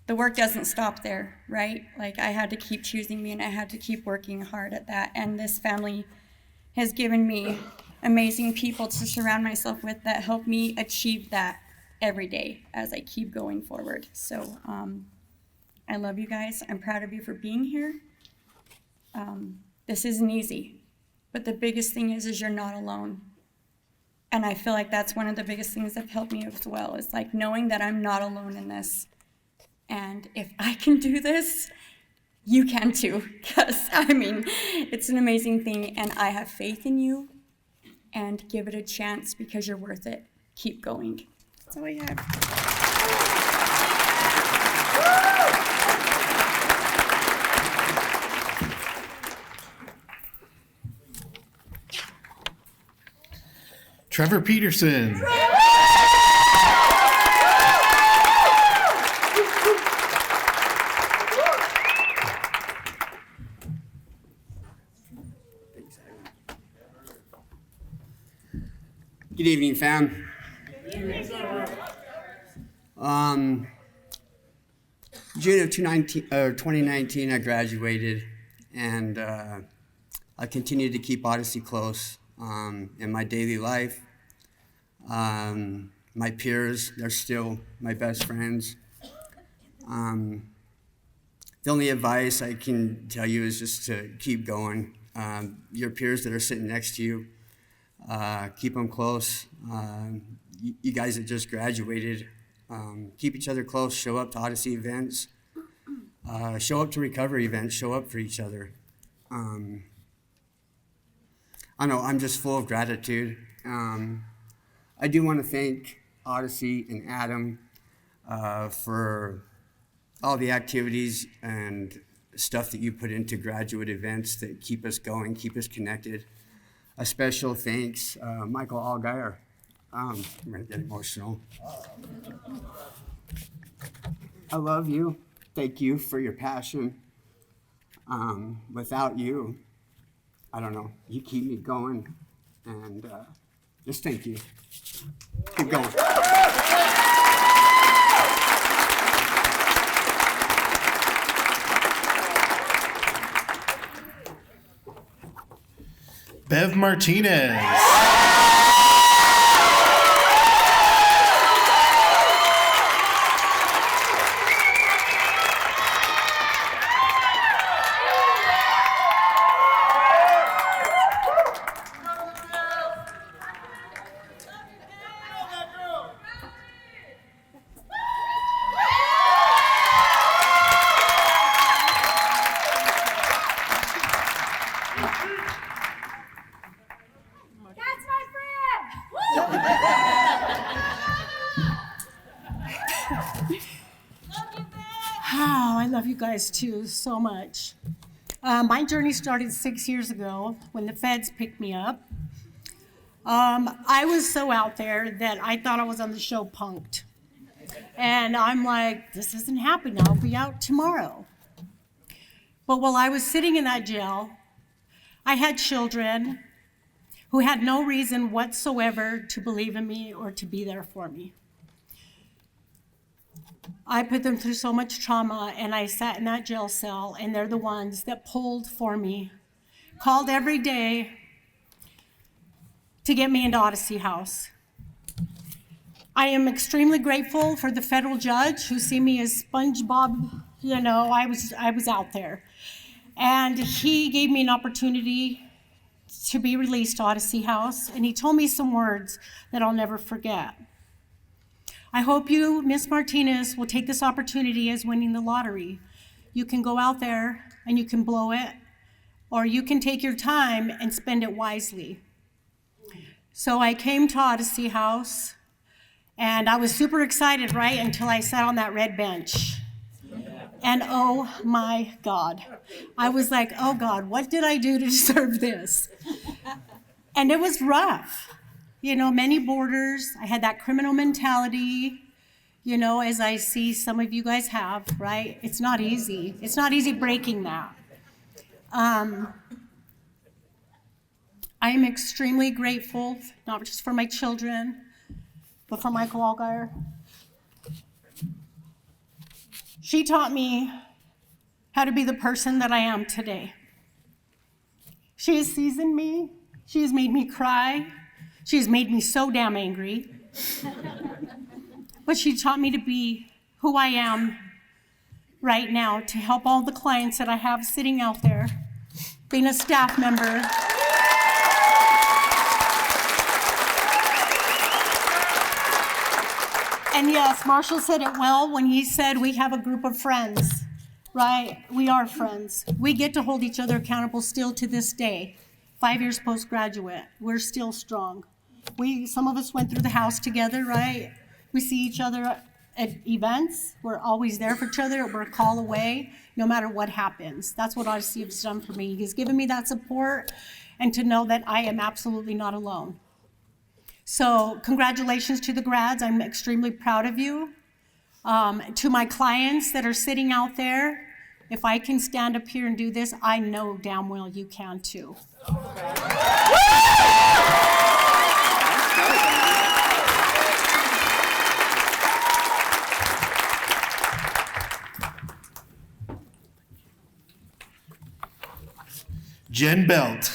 the work doesn't stop there, right? I had to keep choosing me, and I had to keep working hard at that. And this family has given me amazing people to surround myself with that help me achieve that every day as I keep going forward. So I love you guys. I'm proud of you for being here. This isn't easy, but the biggest thing is you're not alone. And I feel like that's one of the biggest things that helped me as well, is knowing that I'm not alone in this. And if I can do this, you can too, because it's an amazing thing, and I have faith in you, and give it a chance because you're worth it. Keep going. That's all I have. Trevor Peterson. Good evening, fam. June of 2019, I graduated, and I continued to keep Odyssey close in my daily life. My peers, they're still my best friends. The only advice I can tell you is just to keep going. Your peers that are sitting next to you, keep them close. You guys that just graduated, keep each other close. Show up to Odyssey events. Show up to recovery events. Show up for each other. I know I'm just full of gratitude. I do want to thank Odyssey and Adam for all the activities and stuff that you put into graduate events that keep us going, keep us connected. A special thanks, Michael Allgaier. I'm gonna get emotional. I love you. Thank you for your passion. Without you, I don't know, you keep me going, and just thank you. Keep going. Bev Martinez. Oh, I love you guys too so much. My journey started 6 years ago when the feds picked me up. I was so out there that I thought I was on the show Punked. And I'm like, this isn't happening. I'll be out tomorrow. But while I was sitting in that jail, I had children who had no reason whatsoever to believe in me or to be there for me. I put them through so much trauma, and I sat in that jail cell, and they're the ones that pulled for me, called every day, to get me into Odyssey House. I am extremely grateful for the federal judge who see me as SpongeBob. You know, I was out there. And he gave me an opportunity to be released to Odyssey House, and he told me some words that I'll never forget. I hope you, Ms. Martinez, will take this opportunity as winning the lottery. You can go out there and you can blow it, or you can take your time and spend it wisely. So I came to Odyssey House, and I was super excited, right, until I sat on that red bench. And oh my God, I was like, oh God, what did I do to deserve this? And it was rough. You know, many borders. I had that criminal mentality, you know, as I see some of you guys have, right? It's not easy. It's not easy breaking that. I am extremely grateful, not just for my children, but for Michael Allgaier. She taught me how to be the person that I am today. She has seasoned me. She has made me cry. She has made me so damn angry. But she taught me to be who I am right now, to help all the clients that I have sitting out there, being a staff member. And yes, Marshall said it well when he said we have a group of friends, right? We are friends. We get to hold each other accountable still to this day. 5 years postgraduate, we're still strong. Some of us went through the house together, right? We see each other at events. We're always there for each other. We're a call away, no matter what happens. That's what Odyssey has done for me. He's given me that support and to know that I am absolutely not alone. So congratulations to the grads. I'm extremely proud of you. To my clients that are sitting out there, if I can stand up here and do this, I know damn well you can too. Jen Belt.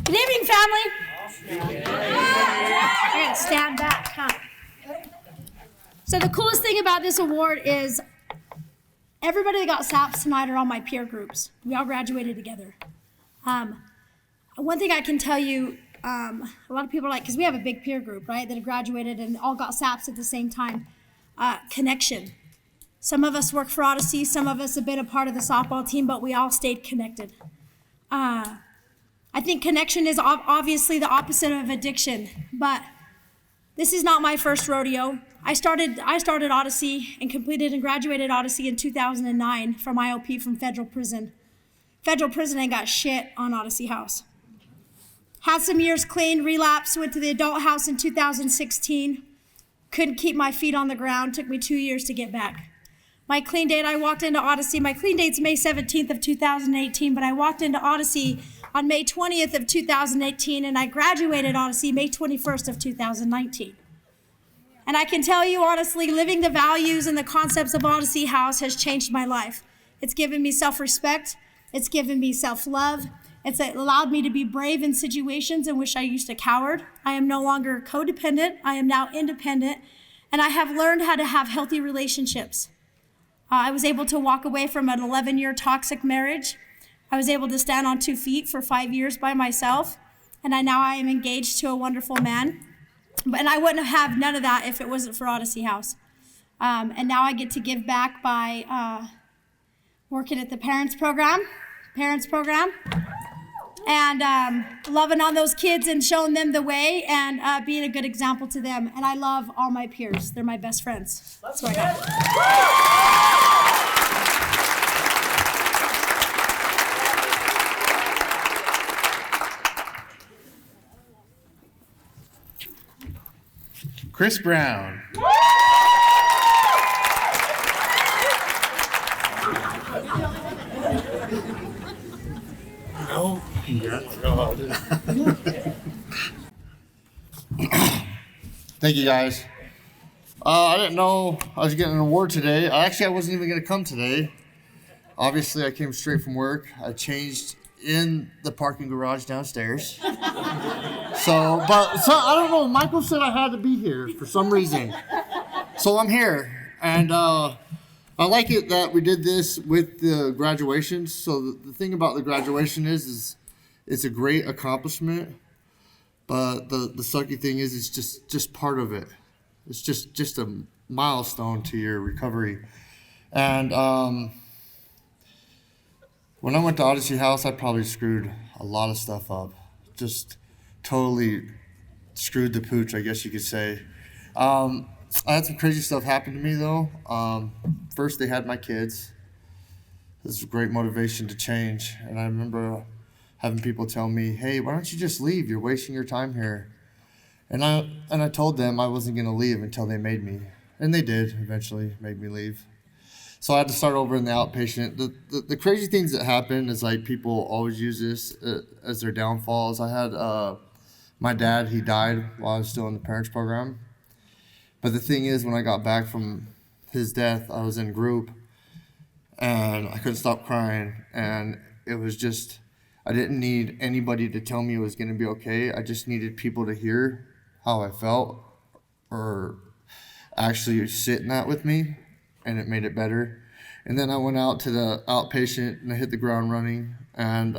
Good evening, family. I gotta stand back, huh? So the coolest thing about this award is everybody that got SAPs tonight are all my peer groups. We all graduated together. One thing I can tell you, a lot of people are like, because we have a big peer group, right, that have graduated and all got SAPs at the same time. Connection. Some of us work for Odyssey, some of us have been a part of the softball team, but we all stayed connected. I think connection is obviously the opposite of addiction, but this is not my first rodeo. I started Odyssey and completed and graduated Odyssey in 2009 from IOP from federal prison. Federal prison ain't got shit on Odyssey House. Had some years clean, relapsed, went to the adult house in 2016. Couldn't keep my feet on the ground, took me 2 years to get back. My clean date, I walked into Odyssey, my clean date's May 17th of 2018, but I walked into Odyssey on May 20th of 2018, and I graduated Odyssey May 21st of 2019. And I can tell you honestly, living the values and the concepts of Odyssey House has changed my life. It's given me self-respect, it's given me self-love, it's allowed me to be brave in situations in which I used to coward. I am no longer codependent, I am now independent, and I have learned how to have healthy relationships. I was able to walk away from an 11-year toxic marriage. I was able to stand on 2 feet for 5 years by myself, and now I am engaged to a wonderful man. And I wouldn't have none of that if it wasn't for Odyssey House. And now I get to give back by working at the parents program, and loving on those kids and showing them the way and being a good example to them. And I love all my peers. They're my best friends. That's what I got. Chris Brown. Thank you, guys. I didn't know I was getting an award today. I wasn't even going to come today. Obviously, I came straight from work. I changed in the parking garage downstairs. So I don't know. Michael said I had to be here for some reason. So I'm here. And I like it that we did this with the graduation. So the thing about the graduation is it's a great accomplishment. But the sucky thing is it's just part of it. It's just a milestone to your recovery. And when I went to Odyssey House, I probably screwed a lot of stuff up. Just totally screwed the pooch, I guess you could say. I had some crazy stuff happen to me, though. First, they had my kids. This was great motivation to change. And I remember having people tell me, hey, why don't you just leave? You're wasting your time here. And I told them I wasn't going to leave until they made me. And they did eventually make me leave. So I had to start over in the outpatient. The crazy things that happen is like people always use this as their downfalls. I had my dad, he died while I was still in the parents program. But the thing is, when I got back from his death, I was in group and I couldn't stop crying. And it was just, I didn't need anybody to tell me it was going to be okay. I just needed people to hear how I felt or actually sit in that with me, and it made it better. And then I went out to the outpatient and I hit the ground running. And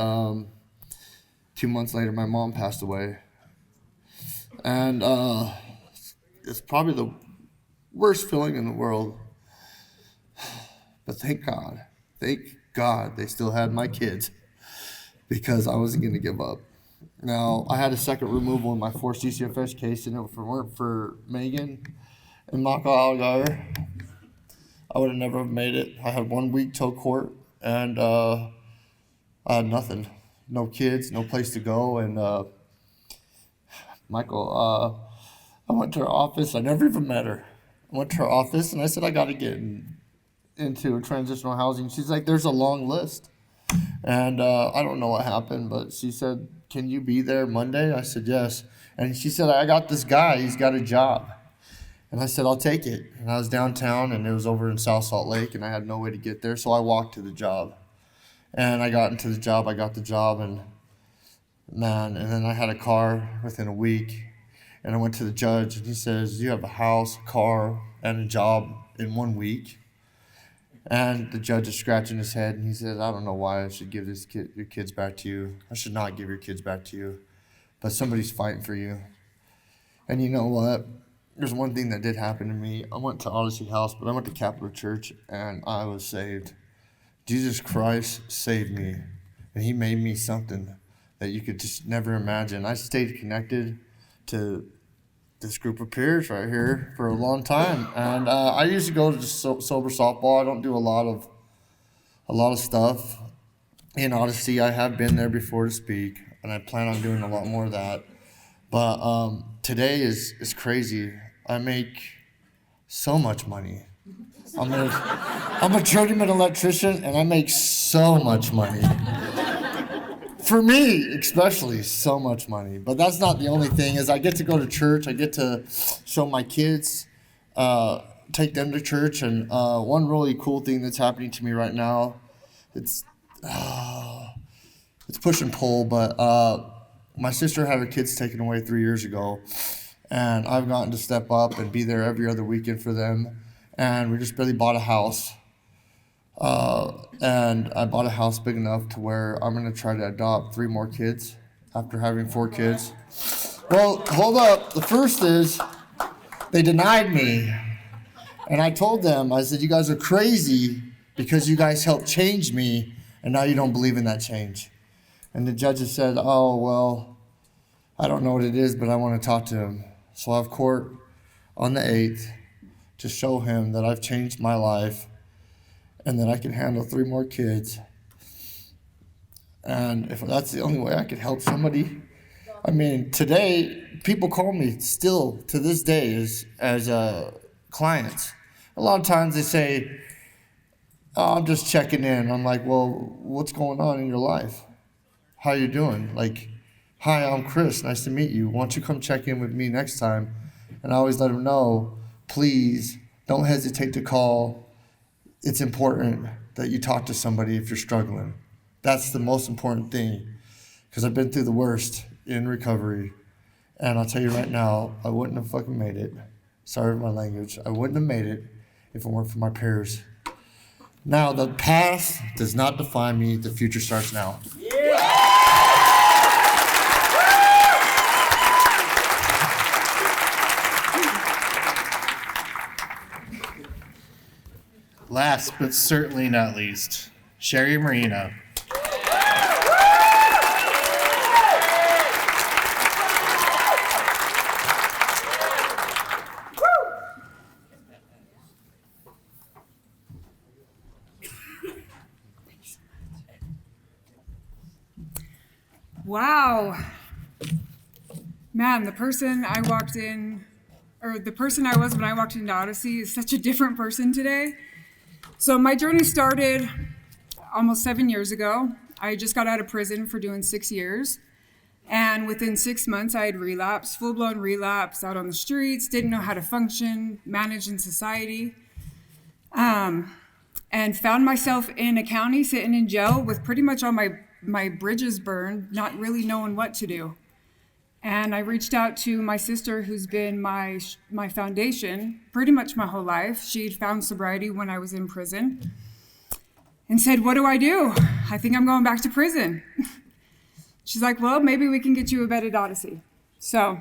2 months later, my mom passed away. And it's probably the worst feeling in the world. But thank God they still had my kids, because I wasn't going to give up. Now, I had a second removal in my forced DCFS case, and if it weren't for Megan and Michael Algar, I would have never have made it. I had 1 week till court, and I had nothing. No kids, no place to go, and Michael, I went to her office. I never even met her. I went to her office, and I said, I got to get into transitional housing. She's like, there's a long list. And I don't know what happened, but she said, can you be there Monday? I said, yes. And she said, I got this guy. He's got a job. And I said, I'll take it. And I was downtown, and it was over in South Salt Lake, and I had no way to get there, so I walked to the job. And I got into the job. I got the job, and man, and then I had a car within a week. And I went to the judge, and he says, you have a house, a car, and a job in 1 week. And the judge is scratching his head, and he said, I don't know why I should give your kids back to you. I should not give your kids back to you. But somebody's fighting for you. And you know what? There's one thing that did happen to me. I went to Odyssey House, but I went to Capital Church, and I was saved. Jesus Christ saved me, and he made me something that you could just never imagine. I stayed connected to this group of peers right here for a long time, and I usually go to sober softball. I don't do a lot of stuff in Odyssey. I have been there before to speak, and I plan on doing a lot more of that. But today is crazy. I make so much money. I'm a journeyman electrician, and I make so much money. For me, especially, so much money. But that's not the only thing, is I get to go to church. I get to show my kids, take them to church. And one really cool thing that's happening to me right now, it's push and pull, but my sister had her kids taken away 3 years ago. And I've gotten to step up and be there every other weekend for them. And we just barely bought a house. And I bought a house big enough to where I'm going to try to adopt 3 more kids after having 4 kids. Well, hold up. The first is they denied me. And I told them, I said, you guys are crazy because you guys helped change me, and now you don't believe in that change. And the judges said, oh, well, I don't know what it is, but I want to talk to him. So I have court on the 8th to show him that I've changed my life and that I can handle 3 more kids. And if that's the only way I could help somebody, I mean, today, people call me still to this day as clients. A lot of times they say, oh, I'm just checking in. I'm like, well, what's going on in your life? How you doing? Like, hi, I'm Chris. Nice to meet you. Why don't you come check in with me next time And I always let them know, please don't hesitate to call. It's important that you talk to somebody if you're struggling. That's the most important thing, because I've been through the worst in recovery. And I'll tell you right now, I wouldn't have fucking made it. Sorry for my language. I wouldn't have made it if it weren't for my peers. Now, the past does not define me. The future starts now. Last but certainly not least, Sherry Marino. Wow. Man, the person I was when I walked into Odyssey is such a different person today. So my journey started almost 7 years ago. I just got out of prison for doing 6 years. And within 6 months, I had relapsed, full-blown relapse, out on the streets, didn't know how to function, manage in society. And found myself in a county sitting in jail with pretty much all my bridges burned, not really knowing what to do. And I reached out to my sister, who's been my foundation pretty much my whole life. She'd found sobriety when I was in prison and said, what do? I think I'm going back to prison. She's like, well, maybe we can get you a bed at Odyssey. So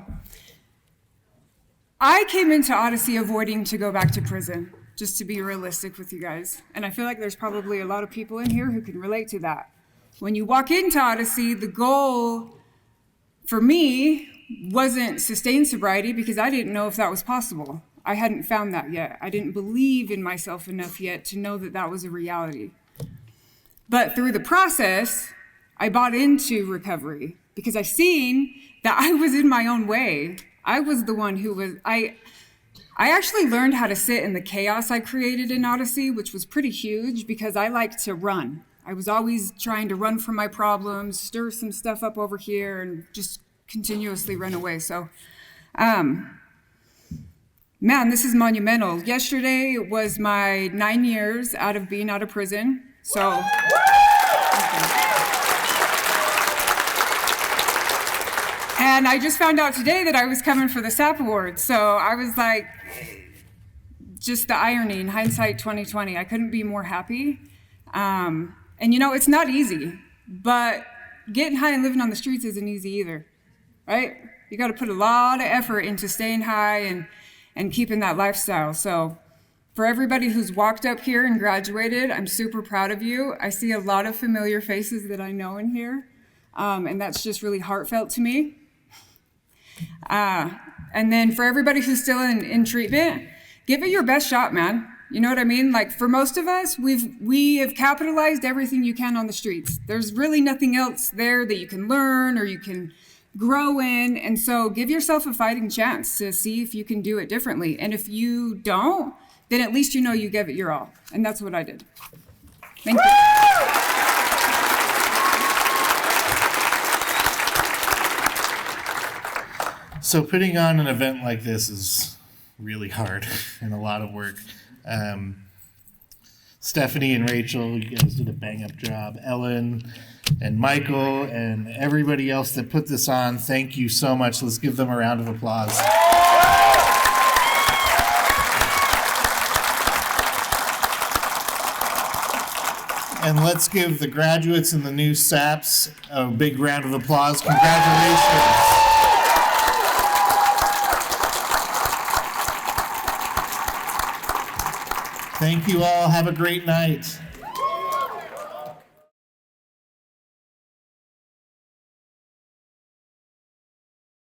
I came into Odyssey avoiding to go back to prison, just to be realistic with you guys. And I feel like there's probably a lot of people in here who can relate to that. When you walk into Odyssey, the goal for me wasn't sustained sobriety, because I didn't know if that was possible. I hadn't found that yet. I didn't believe in myself enough yet to know that that was a reality. But through the process, I bought into recovery because I seen that I was in my own way. I was the one who was, I actually learned how to sit in the chaos I created in Odyssey, which was pretty huge because I like to run. I was always trying to run from my problems, stir some stuff up over here, and just continuously run away. So, man, this is monumental. Yesterday was my 9 years out of being out of prison. So, and I just found out today that I was coming for the SAP Award. So I was like, just the irony in hindsight 2020. I couldn't be more happy. And you know, it's not easy, but getting high and living on the streets isn't easy either, right? You got to put a lot of effort into staying high and keeping that lifestyle. So for everybody who's walked up here and graduated, I'm super proud of you. I see a lot of familiar faces that I know in here, and that's just really heartfelt to me. And then for everybody who's still in treatment, give it your best shot, man. You know what I mean? Like, for most of us, we have capitalized everything you can on the streets. There's really nothing else there that you can learn or you can grow in. And so give yourself a fighting chance to see if you can do it differently. And if you don't, then at least you know you gave it your all. And that's what I did. Thank you. So putting on an event like this is really hard and a lot of work. Stephanie and Rachel, you guys did a bang-up job. Ellen and Michael and everybody else that put this on, thank you so much. Let's give them a round of applause. And let's give the graduates and the new SAPs a big round of applause. Congratulations. Thank you all. Have a great night.